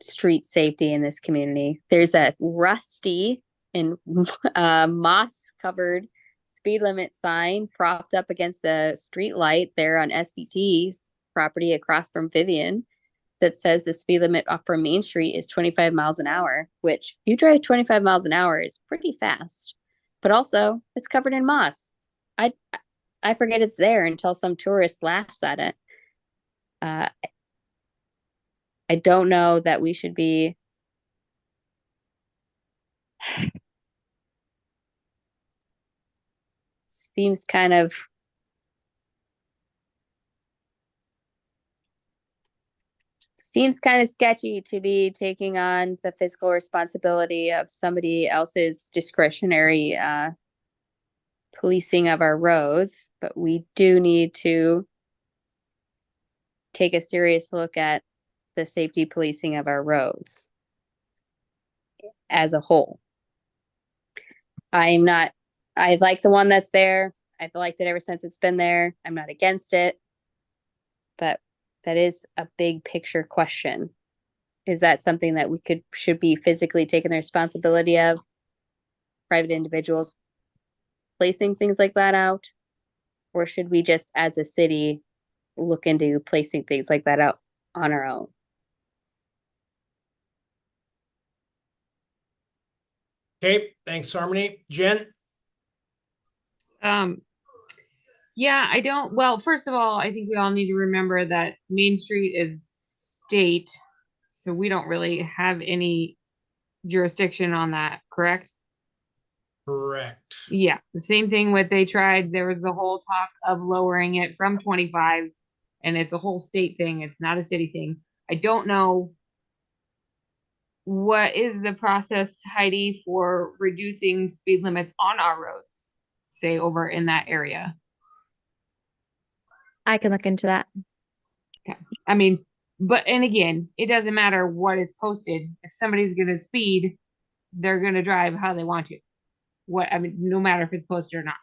street safety in this community. There's a rusty and moss covered speed limit sign propped up against the street light there on SVT's property across from Vivian that says the speed limit off from Main Street is 25 miles an hour, which you drive 25 miles an hour is pretty fast, but also it's covered in moss. I forget it's there until some tourist laughs at it. I don't know that we should be seems kind of seems kind of sketchy to be taking on the fiscal responsibility of somebody else's discretionary policing of our roads, but we do need to take a serious look at the safety policing of our roads as a whole. I like the one that's there. I've liked it ever since it's been there. I'm not against it, but that is a big picture question. Is that something that we should be physically taking the responsibility of, private individuals placing things like that out? Or should we just, as a city, look into placing things like that out on our own? Okay, thanks, Harmony. Jen? Yeah, well, first of all, I think we all need to remember that Main Street is state, so we don't really have any jurisdiction on that, correct? Correct. Yeah, the same thing with there was the whole talk of lowering it from 25, and it's a whole state thing. It's not a city thing. I don't know what is the process, Heidi, for reducing speed limits on our roads, say over in that area. I can look into that. Okay. I mean, and again, it doesn't matter what is posted. If somebody's gonna speed, they're gonna drive how they want to. No matter if it's posted or not.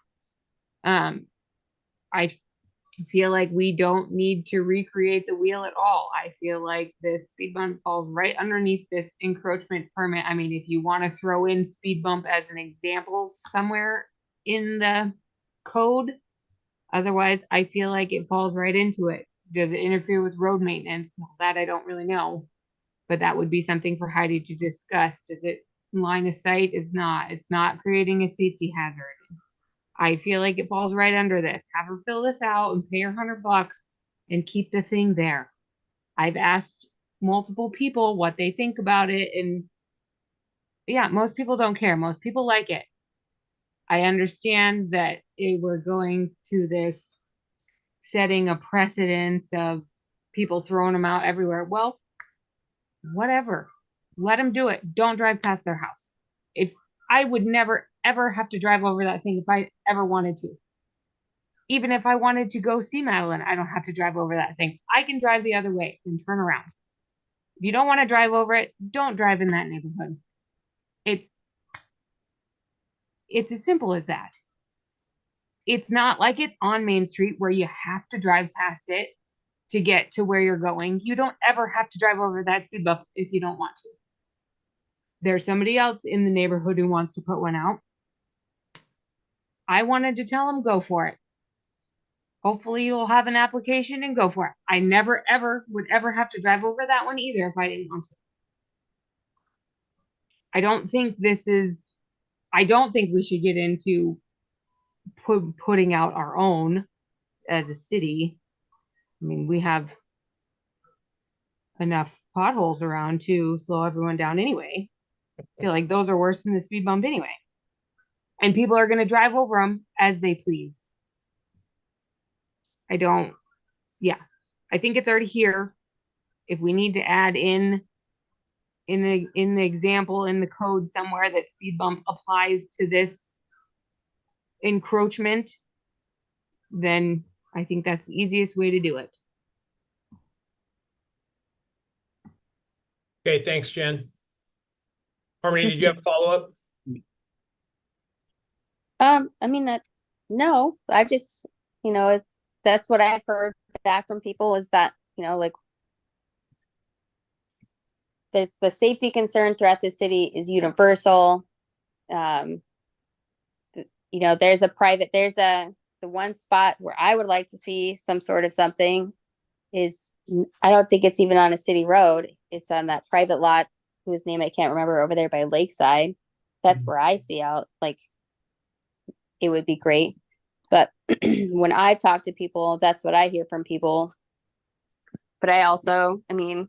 I feel like we don't need to recreate the wheel at all. I feel like this speed bump falls right underneath this encroachment permit. I mean, if you want to throw in speed bump as an example somewhere in the code, otherwise, I feel like it falls right into it. Does it interfere with road maintenance? That I don't really know, but that would be something for Heidi to discuss. Does it line of sight? It's not creating a safety hazard. I feel like it falls right under this. Have her fill this out and pay her $100 and keep the thing there. I've asked multiple people what they think about it, and yeah, most people don't care. Most people like it. I understand that we're going to this setting a precedence of people throwing them out everywhere. Well, whatever. Let them do it. Don't drive past their house. If I would never ever have to drive over that thing if I ever wanted to. Even if I wanted to go see Madeline, I don't have to drive over that thing. I can drive the other way and turn around. If you don't want to drive over it, don't drive in that neighborhood. It's as simple as that. It's not like it's on Main Street where you have to drive past it to get to where you're going. You don't ever have to drive over that speed bump if you don't want to. There's somebody else in the neighborhood who wants to put one out. I wanted to tell them, go for it. Hopefully you'll have an application and go for it. I never ever would ever have to drive over that one either if I didn't want to. I don't think we should get into putting out our own as a city. I mean, we have enough potholes around to slow everyone down anyway. I feel like those are worse than the speed bump anyway. And people are going to drive over them as they please. I think it's already here. If we need to add in the example in the code somewhere that speed bump applies to this encroachment, then I think that's the easiest way to do it. Okay, thanks, Jen. Harmony, did you have a follow-up? I mean, no, I've just, that's what I've heard back from people is that, like, there's the safety concern throughout the city is universal. There's the one spot where I would like to see some sort of something is, I don't think it's even on a city road. It's on that private lot whose name I can't remember over there by Lakeside. That's where I see out, like, it would be great. But when I talk to people, that's what I hear from people. But I also, when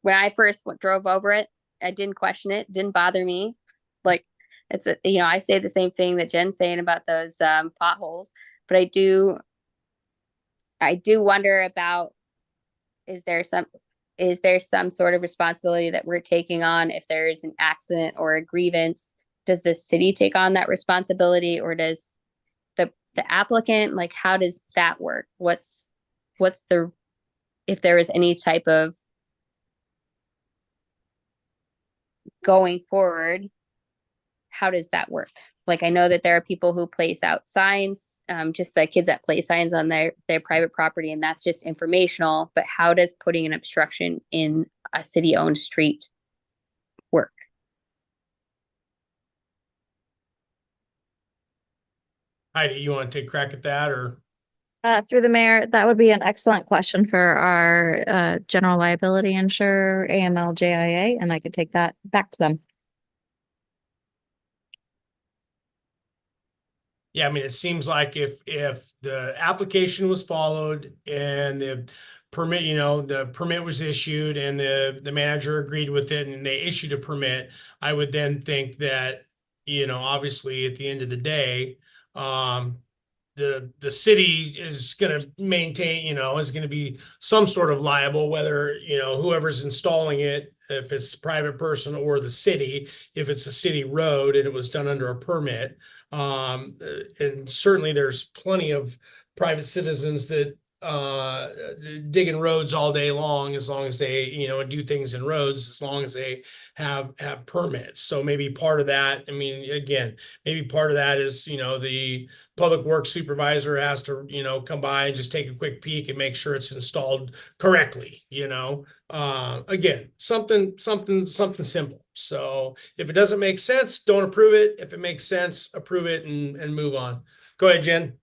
I first drove over it, I didn't question it, didn't bother me. Like, I say the same thing that Jen's saying about those potholes, but I do wonder about, is there is there some sort of responsibility that we're taking on if there is an accident or a grievance? Does the city take on that responsibility, or does the applicant, like, how does that work? What's the, if there is any type of going forward, how does that work? Like, I know that there are people who place out signs, just the kids that place signs on their private property, and that's just informational, but how does putting an obstruction in a city-owned street work? Heidi, you want to take a crack at that, or? Through the mayor, that would be an excellent question for our general liability insurer, AML JIA, and I could take that back to them. Yeah, I mean, it seems like if the application was followed and the permit, the permit was issued and the manager agreed with it and they issued a permit, I would then think that, obviously at the end of the day, the city is going to maintain, is going to be some sort of liable, whether, whoever's installing it, if it's a private person or the city, if it's a city road and it was done under a permit. And certainly there's plenty of private citizens that digging roads all day long, as long as they, do things in roads, as long as they have permits. So maybe part of that, I mean, again, maybe part of that is, the public works supervisor has to, come by and just take a quick peek and make sure it's installed correctly, again, something simple. So if it doesn't make sense, don't approve it. If it makes sense, approve it and move on. Go ahead, Jen.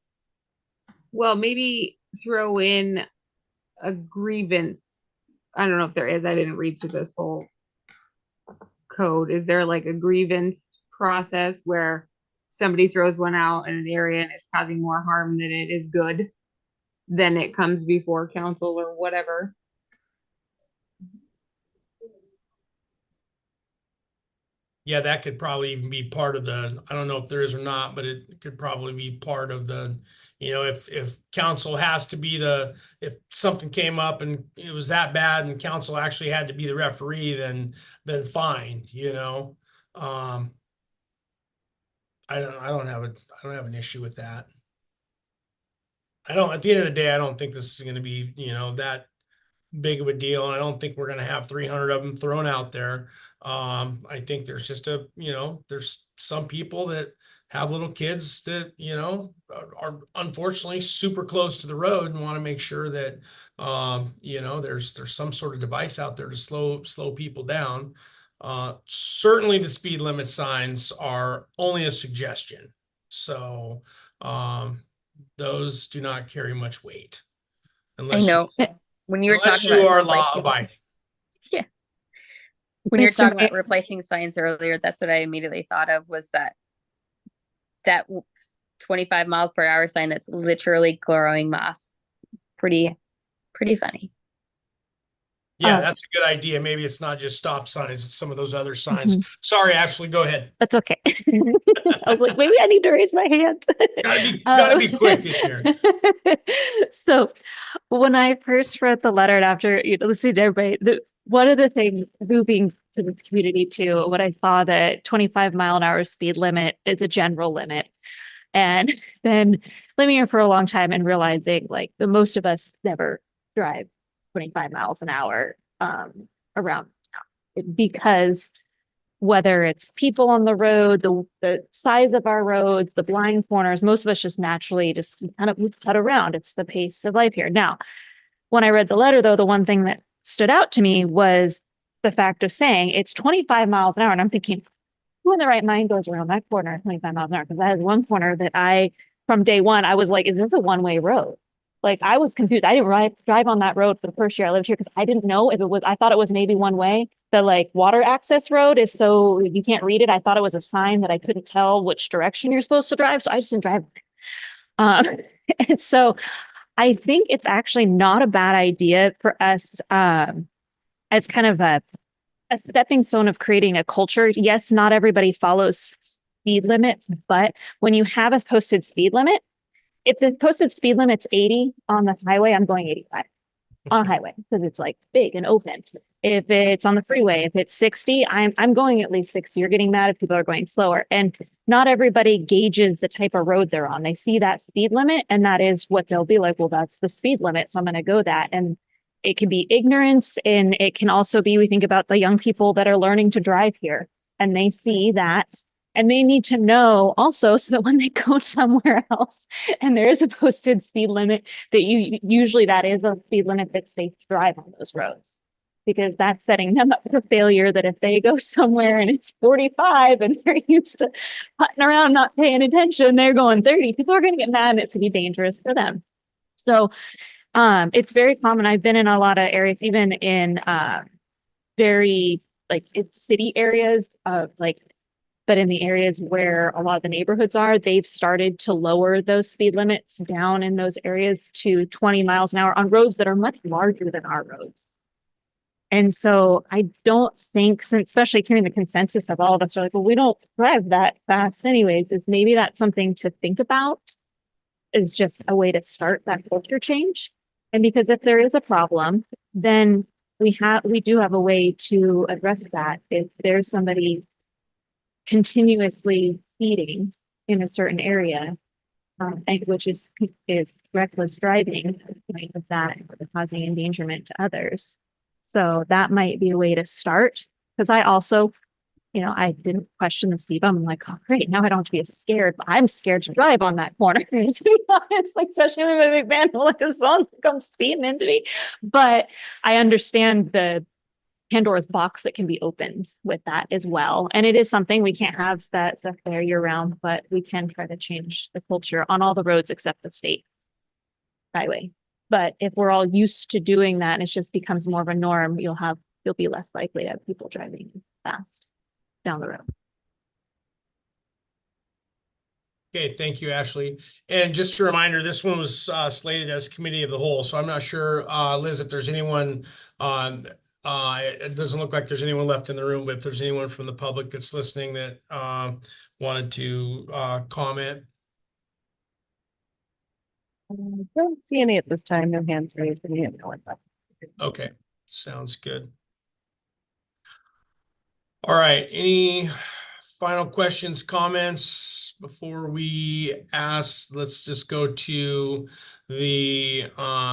Well, maybe throw in a grievance. I don't know if there is. I didn't read through this whole code. Is there like a grievance process where somebody throws one out in an area and it's causing more harm than it is good? Then it comes before council or whatever. Yeah, that could probably even be part of I don't know if there is or not, but it could probably be part of if council has to be if something came up and it was that bad and council actually had to be the referee, then fine, I don't have an issue with that. At the end of the day, I don't think this is going to be, that big of a deal. I don't think we're going to have 300 of them thrown out there. I think there's just there's some people that have little kids that, are unfortunately super close to the road and want to make sure that, there's some sort of device out there to slow people down. Certainly the speed limit signs are only a suggestion. So, those do not carry much weight. I know. When you were talking about are law abiding. Yeah. When you're Mr. talking about Mayor- replacing signs earlier, that's what I immediately thought of, was that 25 miles per hour sign that's literally growing moss. Pretty funny. Yeah, that's a good idea. Maybe it's not just stop signs, it's some of those other signs. Sorry, Ashley, go ahead. That's okay. I was like, maybe I need to raise my hand. Gotta be quick in here. So when I first read the letter and after, listening to everybody, one of the things moving to this community too, when I saw that 25-mile-an-hour speed limit is a general limit, and then living here for a long time and realizing like the most of us never drive 25 miles an hour around town, because whether it's people on the road, the size of our roads, the blind corners, most of us just naturally just kind of cut around. It's the pace of life here. Now, when I read the letter, though, the one thing that stood out to me was the fact of saying it's 25 miles an hour. And I'm thinking, who in the right mind goes around that corner 25 miles an hour? Because I had one corner that from day one, I was like, is this a one-way road? Like, I was confused. I didn't drive on that road for the first year I lived here because I didn't know if it was, I thought it was maybe one way. The like water access road is so you can't read it. I thought it was a sign that I couldn't tell which direction you're supposed to drive. So I just didn't drive. And so I think it's actually not a bad idea for us as kind of a stepping stone of creating a culture. Yes, not everybody follows speed limits, but when you have a posted speed limit, if the posted speed limit's 80 on the highway, I'm going 85. on a highway because it's like big and open. If it's on the freeway, if it's 60, I'm going at least 60. You're getting mad if people are going slower. And not everybody gauges the type of road they're on. They see that speed limit and that is what they'll be like, well, that's the speed limit. So I'm going to go that. And it can be ignorance, and it can also be, we think about the young people that are learning to drive here and they see that. And they need to know also so that when they go somewhere else and there is a posted speed limit, that usually that is a speed limit that's safe to drive on those roads. Because that's setting them up for failure, that if they go somewhere and it's 45 and they're used to putting around, not paying attention, they're going 30, people are going to get mad and it's going to be dangerous for them. So it's very common. I've been in a lot of areas, even in very like it's city areas of like, but in the areas where a lot of the neighborhoods are, they've started to lower those speed limits down in those areas to 20 miles an hour on roads that are much larger than our roads. And so I don't think, since especially hearing the consensus of all of us are like, well, we don't drive that fast anyways, is maybe that's something to think about, is just a way to start that culture change. And because if there is a problem, then we do have a way to address that. If there's somebody continuously speeding in a certain area, and which is reckless driving, with that causing endangerment to others. So that might be a way to start. Because I also, I didn't question the speed bump. I'm like, oh, great, now I don't have to be as scared. But I'm scared to drive on that corner. To be honest, like, especially when my big man like his son comes speeding into me. But I understand the Pandora's box that can be opened with that as well. And it is something we can't have that stuff there year round, but we can try to change the culture on all the roads except the state highway. But if we're all used to doing that and it just becomes more of a norm, you'll be less likely to have people driving fast down the road. Okay, thank you, Ashley. And just a reminder, this one was slated as committee of the whole, so I'm not sure, Liz, if there's anyone it doesn't look like there's anyone left in the room, but if there's anyone from the public that's listening that wanted to comment. Don't see any at this time. No hands raised. And we have no one left. Okay, sounds good. All right, any final questions, comments before we ask? Let's just go to the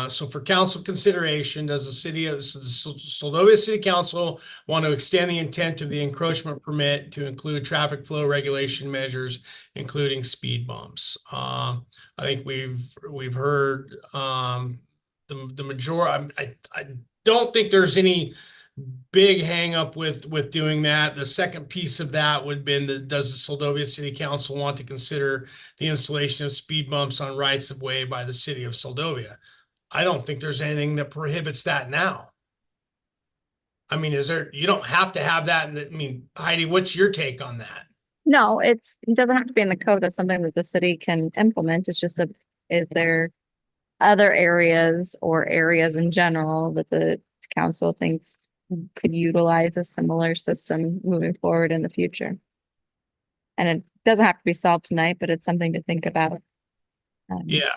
so for council consideration, does the Seldovia City Council want to extend the intent of the encroachment permit to include traffic flow regulation measures, including speed bumps? I think we've heard the majority. I don't think there's any big hang up with doing that. The second piece of that would have been does the Seldovia City Council want to consider the installation of speed bumps on rights of way by the city of Seldovia? I don't think there's anything that prohibits that now. I mean, you don't have to have that. I mean, Heidi, what's your take on that? No, it doesn't have to be in the code. That's something that the city can implement. It's just is there other areas or areas in general that the council thinks could utilize a similar system moving forward in the future? And it doesn't have to be solved tonight, but it's something to think about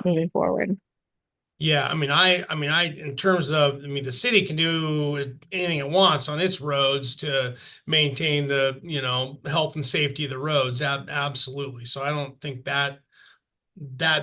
moving forward. Yeah, I mean, in terms of, the city can do anything it wants on its roads to maintain the, health and safety of the roads. Absolutely. So I don't think that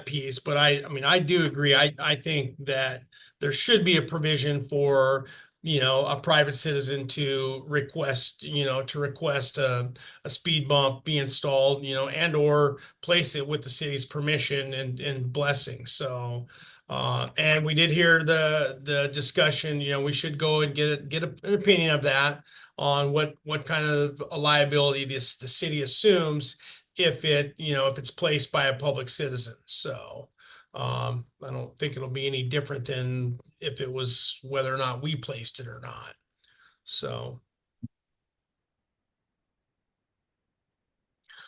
piece, but I do agree. I think that there should be a provision for, a private citizen to request, a speed bump be installed, and or place it with the city's permission and blessing. So, and we did hear the discussion, we should go and get an opinion of that on what kind of a liability the city assumes if it's placed by a public citizen. So I don't think it'll be any different than if it was whether or not we placed it or not. So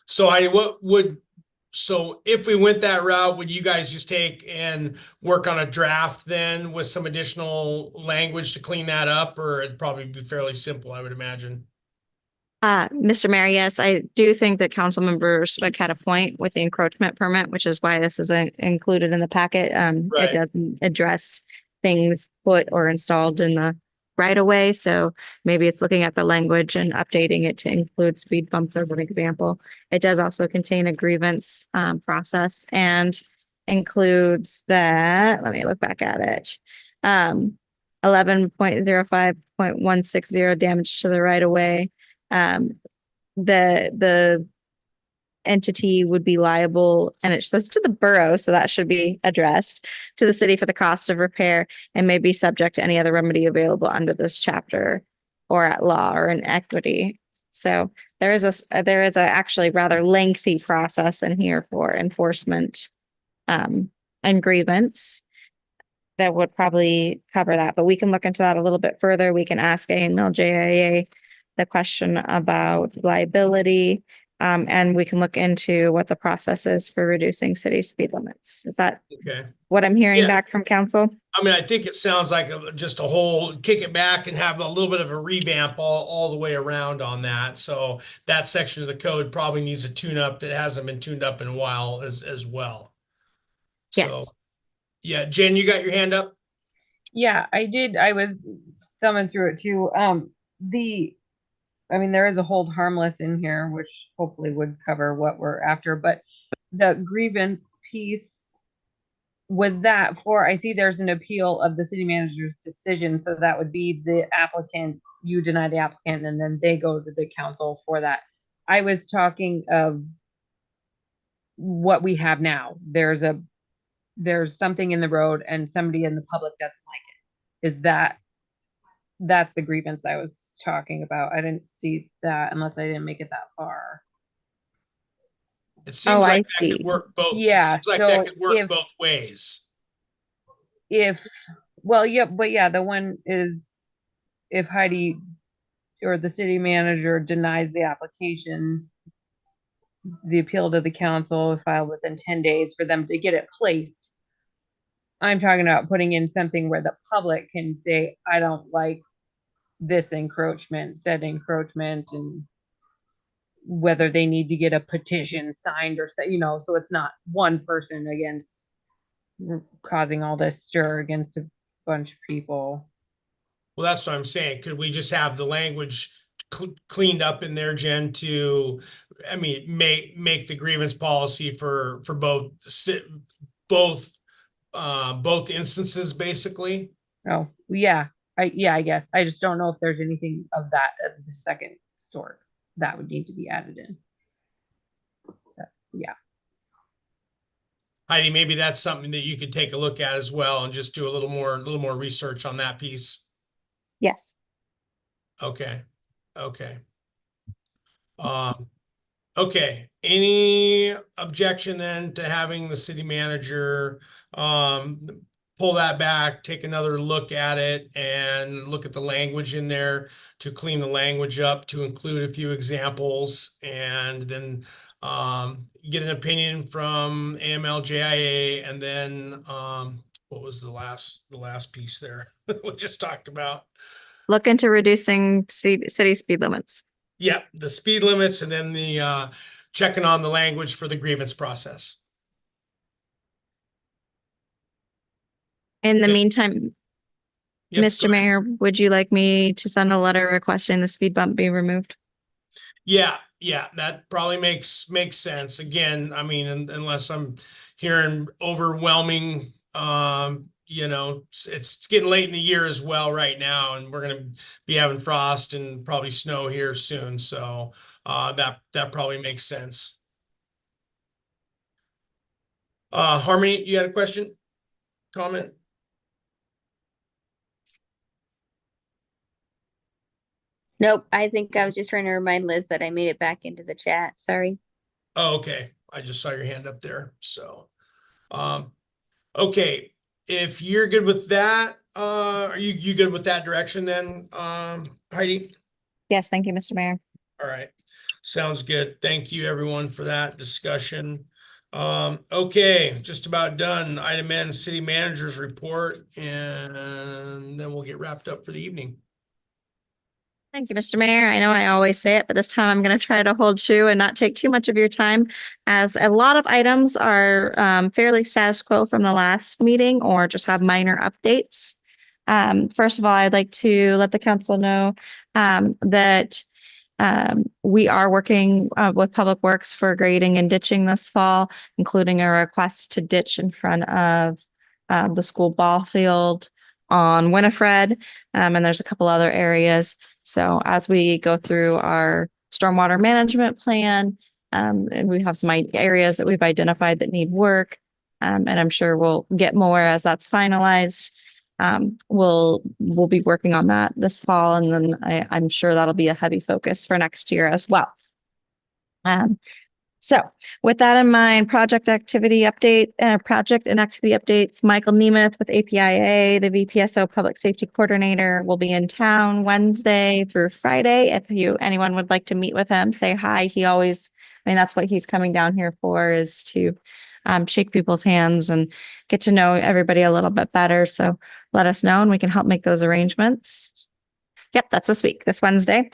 so if we went that route, would you guys just take and work on a draft then with some additional language to clean that up, or it'd probably be fairly simple, I would imagine? Mr. Mayor, yes, I do think that Councilmember Swick had a point with the encroachment permit, which is why this isn't included in the packet. Right. It doesn't address things put or installed in the right of way. So maybe it's looking at the language and updating it to include speed bumps as an example. It does also contain a grievance process and includes that. Let me look back at it. 11.05.160 damage to the right of way. The entity would be liable, and it says to the borough, so that should be addressed to the city for the cost of repair and may be subject to any other remedy available under this chapter or at law or in equity. So there is a actually rather lengthy process in here for enforcement and grievance that would probably cover that, but we can look into that a little bit further. We can ask AMLJIA the question about liability. And we can look into what the process is for reducing city speed limits. Is that Okay. what I'm hearing Yeah. back from council? I mean, I think it sounds like just a whole kick it back and have a little bit of a revamp all the way around on that. So that section of the code probably needs a tune up that hasn't been tuned up in a while as well. So, Yes. yeah, Jen, you got your hand up? Yeah, I did. I was thumbing through it too. I mean, there is a hold harmless in here, which hopefully would cover what we're after, but the grievance piece, was that for, I see there's an appeal of the city manager's decision, so that would be the applicant, you deny the applicant, and then they go to the council for that. I was talking of what we have now. There's something in the road and somebody in the public doesn't like it. Is that's the grievance I was talking about. I didn't see that unless I didn't make it that far. It seems I like that see. could work both. Yeah, It seems like so that could work if- both ways. Well, yeah, but yeah, the one is if Heidi or the city manager denies the application, the appeal to the council filed within 10 days for them to get it placed. I'm talking about putting in something where the public can say, I don't like this encroachment, said encroachment, and whether they need to get a petition signed or say, so it's not one person against causing all this stir against a bunch of people. Well, that's what I'm saying. Could we just have the language cleaned up in there, Jen, to, I mean, make the grievance policy for both instances, basically? Oh, yeah. I guess. I just don't know if there's anything of that of the second sort that would need to be added in. Yeah. Heidi, maybe that's something that you could take a look at as well and just do a little more research on that piece. Yes. Okay. Okay. Any objection then to having the city manager pull that back, take another look at it, and look at the language in there to clean the language up, to include a few examples, and then get an opinion from AMLJIA, and then what was the last piece there we just talked about? Look into reducing city speed limits. Yeah, the speed limits, and then the checking on the language for the grievance process. In the Okay. meantime, Yep, Mr. go ahead. Mayor, would you like me to send a letter requesting the speed bump be removed? Yeah, that probably makes sense. Again, I mean, unless I'm hearing overwhelming, it's getting late in the year as well right now, and we're gonna be having frost and probably snow here soon. So that probably makes sense. Harmony, you had a question? Comment? Nope, I think I was just trying to remind Liz that I made it back into the chat. Sorry. Oh, okay. I just saw your hand up there. So, okay. If you're good with that, are you good with that direction then, Heidi? Yes, thank you, Mr. Mayor. All right. Sounds good. Thank you everyone for that discussion. Okay, just about done. Item N, city manager's report, and then we'll get wrapped up for the evening. Thank you, Mr. Mayor. I know I always say it, but this time I'm going to try to hold true and not take too much of your time, as a lot of items are fairly status quo from the last meeting or just have minor updates. First of all, I'd like to let the council know that we are working with Public Works for grading and ditching this fall, including a request to ditch in front of the school ball field on Winifred. And there's a couple other areas. So as we go through our stormwater management plan, and we have some areas that we've identified that need work, and I'm sure we'll get more as that's finalized. We'll be working on that this fall, and then I'm sure that'll be a heavy focus for next year as well. So with that in mind, project and activity updates, Michael Nemeth with APIA, the VPSO Public Safety Coordinator, will be in town Wednesday through Friday. If anyone would like to meet with him, say hi. That's what he's coming down here for, is to shake people's hands and get to know everybody a little bit better. So let us know and we can help make those arrangements. Yep, that's this Wednesday.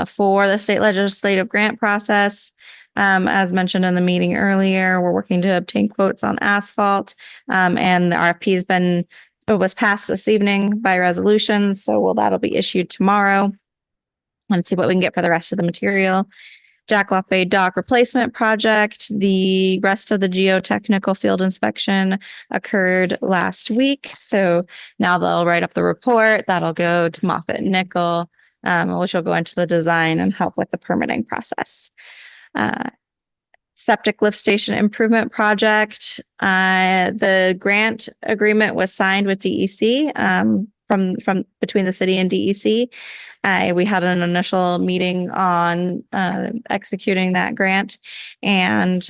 For the state legislative grant process, as mentioned in the meeting earlier, we're working to obtain quotes on asphalt. And the RFP was passed this evening by resolution. So that'll be issued tomorrow. Let's see what we can get for the rest of the material. Jackalope Bay dock replacement project. The rest of the geotechnical field inspection occurred last week. So now they'll write up the report. That'll go to Moffett and Nickel, which will go into the design and help with the permitting process. Septic lift station improvement project. The grant agreement was signed with DEC from between the city and DEC. We had an initial meeting on executing that grant, and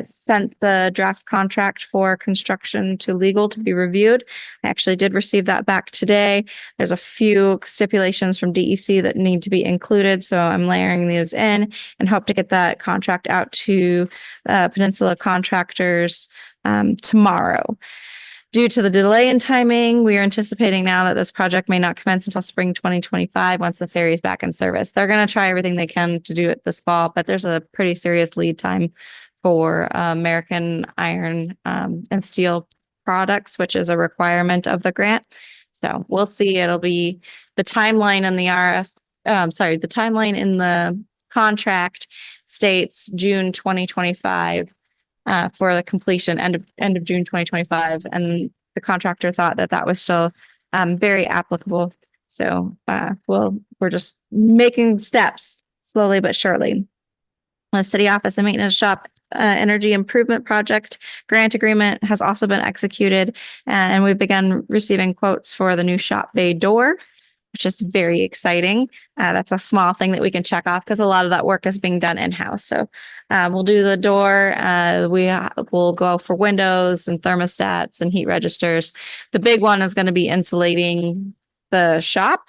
sent the draft contract for construction to legal to be reviewed. I actually did receive that back today. There's a few stipulations from DEC that need to be included, so I'm layering those in and hope to get that contract out to Peninsula contractors tomorrow. Due to the delay in timing, we are anticipating now that this project may not commence until spring 2025 once the ferry is back in service. They're going to try everything they can to do it this fall, but there's a pretty serious lead time for American iron and steel products, which is a requirement of the grant. So we'll see. It'll be the timeline in the the timeline in the contract states June 2025. For the completion end of June 2025, and the contractor thought that was still very applicable. So we're just making steps slowly but surely. The city office and maintenance shop energy improvement project grant agreement has also been executed, and we've begun receiving quotes for the new shop bay door, which is very exciting. That's a small thing that we can check off because a lot of that work is being done in-house. So we'll do the door. We'll go for windows and thermostats and heat registers. The big one is going to be insulating the shop.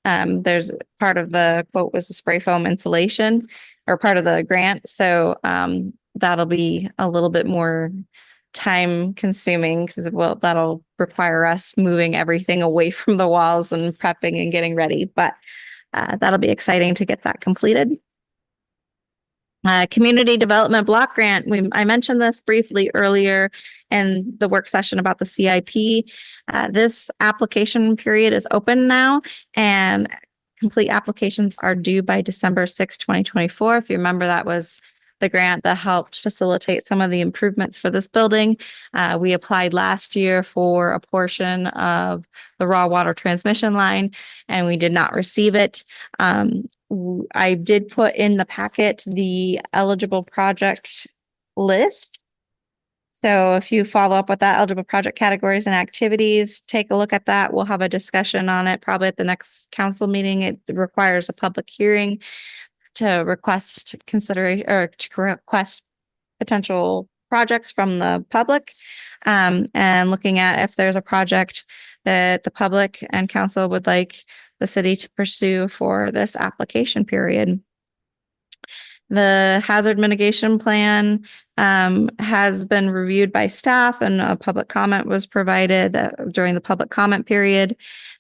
There's part of the quote was the spray foam insulation, or part of the grant. So that'll be a little bit more time consuming because that'll require us moving everything away from the walls and prepping and getting ready, but that'll be exciting to get that completed. Community development block grant. I mentioned this briefly earlier in the work session about the CIP. This application period is open now, and complete applications are due by December 6, 2024. If you remember, that was the grant that helped facilitate some of the improvements for this building. We applied last year for a portion of the raw water transmission line, and we did not receive it. I did put in the packet the eligible project list. So if you follow up with that, eligible project categories and activities, take a look at that. We'll have a discussion on it probably at the next council meeting. It requires a public hearing to request consideration or to request potential projects from the public, and looking at if there's a project that the public and council would like the city to pursue for this application period. The hazard mitigation plan has been reviewed by staff, and a public comment was provided during the public comment period.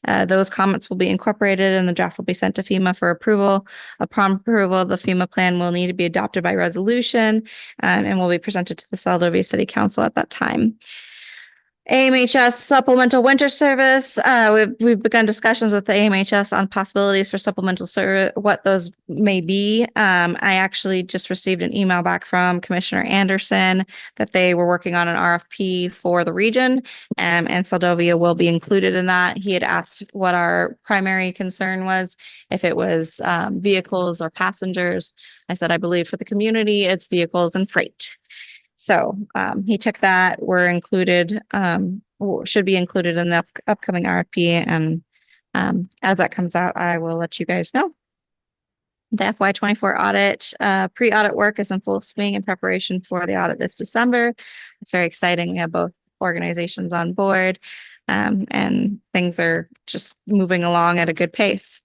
Those comments will be incorporated and the draft will be sent to FEMA for approval. Upon approval, the FEMA plan will need to be adopted by resolution and will be presented to the Seldovia City Council at that time. AMHS supplemental winter service. We've begun discussions with the AMHS on possibilities for supplemental service, what those may be. I actually just received an email back from Commissioner Anderson that they were working on an RFP for the region, and Seldovia will be included in that. He had asked what our primary concern was, if it was vehicles or passengers. I said, I believe for the community, it's vehicles and freight. So he took that, we're included, should be included in the upcoming RFP. And as that comes out, I will let you guys know. The FY24 audit, pre-audit work is in full swing in preparation for the audit this December. It's very exciting. We have both organizations on board, and things are just moving along at a good pace.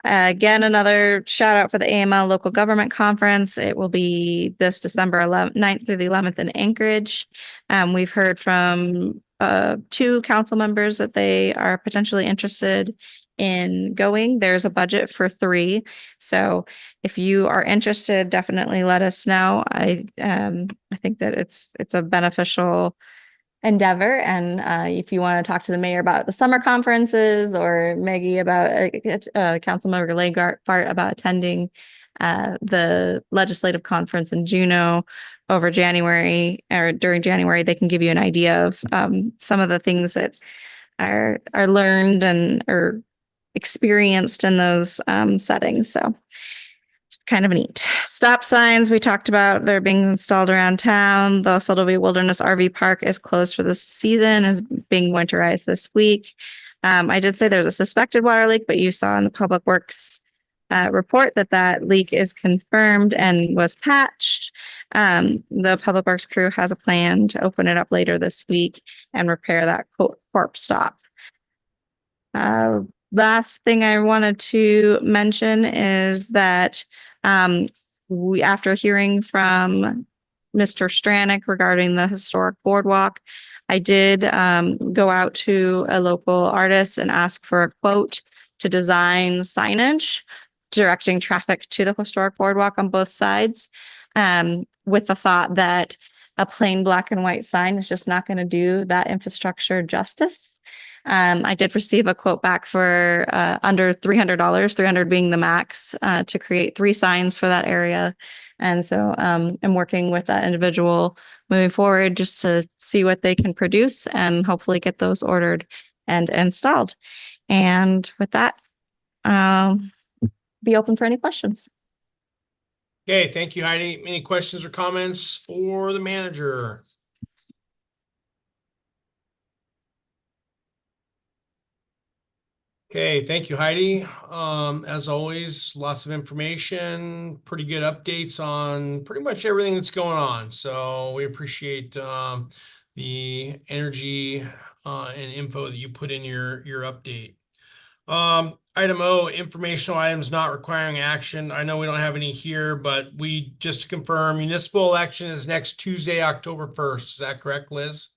Again, another shout out for the AML Local Government Conference. It will be this December 9th through the 11th in Anchorage. We've heard from 2 council members that they are potentially interested in going. There's a budget for 3. So if you are interested, definitely let us know. I think that it's a beneficial endeavor. And if you want to talk to the mayor about the summer conferences, or Maggie about Councilmember Legart about attending the legislative conference in Juneau over January or during January, they can give you an idea of some of the things that are learned and are experienced in those settings. So it's kind of neat. Stop signs, we talked about, they're being installed around town. The Seldovia Wilderness RV Park is closed for the season, is being winterized this week. I did say there's a suspected water leak, but you saw in the Public Works report that leak is confirmed and was patched. The Public Works crew has a plan to open it up later this week and repair that corpse stop. Last thing I wanted to mention is that after hearing from Mr. Stranick regarding the historic boardwalk, I did go out to a local artist and ask for a quote to design signage directing traffic to the historic boardwalk on both sides, with the thought that a plain black and white sign is just not going to do that infrastructure justice. I did receive a quote back for under $300, $300 being the max, to create 3 signs for that area. And so I'm working with that individual moving forward just to see what they can produce and hopefully get those ordered and installed. And with that, be open for any questions. Okay, thank you, Heidi. Any questions or comments for the manager? Okay, thank you, Heidi. As always, lots of information, pretty good updates on pretty much everything that's going on. So we appreciate the energy and info that you put in your update. Item O, informational items not requiring action. I know we don't have any here, but just to confirm, municipal election is next Tuesday, October 1st. Is that correct, Liz?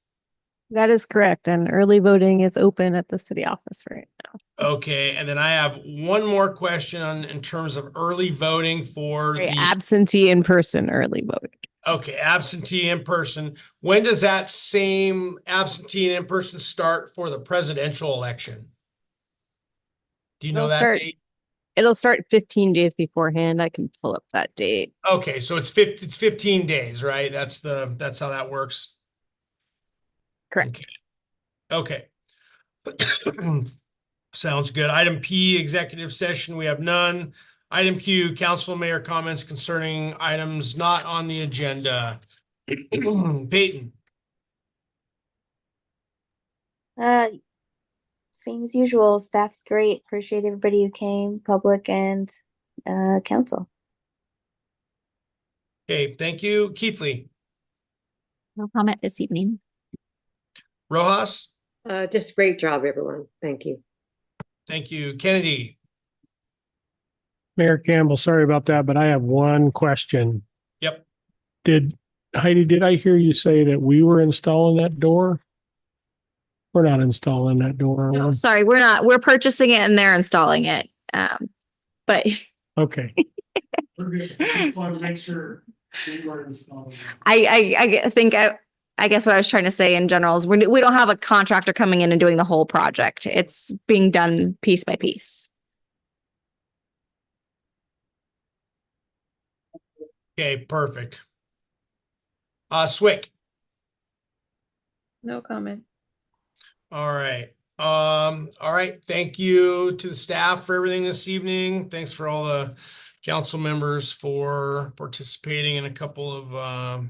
That is correct. And early voting is open at the city office right now. Okay, and then I have one more question in terms of early voting for Sorry, the absentee in person early voting. Okay, absentee in person. When does that same absentee and in person start for the presidential election? Do you know that date? It'll start 15 days beforehand. I can pull up that date. Okay, so it's 15 days, right? That's how that works. Correct. Okay. Sounds good. Item P, executive session. We have none. Item Q, council and mayor comments concerning items not on the agenda. Peyton. Same as usual. Staff's great. Appreciate everybody who came, public and council. Okay, thank you. Keithley. No comment this evening. Rojas. Just great job, everyone. Thank you. Thank you. Kennedy. Mayor Campbell, sorry about that, but I have one question. Yep. Heidi, did I hear you say that we were installing that door? We're not installing that door. are No, we? sorry, we're not. We're purchasing it and they're installing it. But Okay. I, Want to make sure we weren't installing. I guess what I was trying to say in general is we don't have a contractor coming in and doing the whole project. It's being done piece by piece. Okay, perfect. Swick. No comment. All right. All right. Thank you to the staff for everything this evening. Thanks for all the council members for participating in a couple of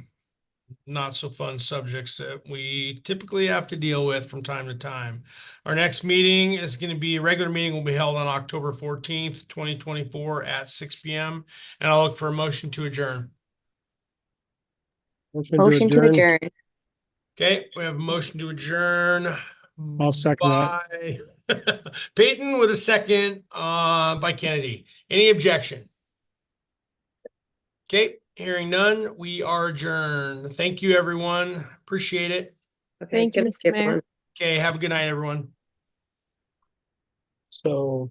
not so fun subjects that we typically have to deal with from time to time. Our next meeting is going to be a regular meeting will be held on October 14th, 2024 at 6 p.m. And I'll look for a motion to adjourn. Motion to adjourn. Okay, we have a motion to adjourn. I'll second that. By Peyton with a second by Kennedy. Any objection? Okay, hearing none, we are adjourned. Thank you, everyone. Appreciate it. Okay, Thank you, good, Mr. Mayor. everyone. Okay, have a good night, everyone. So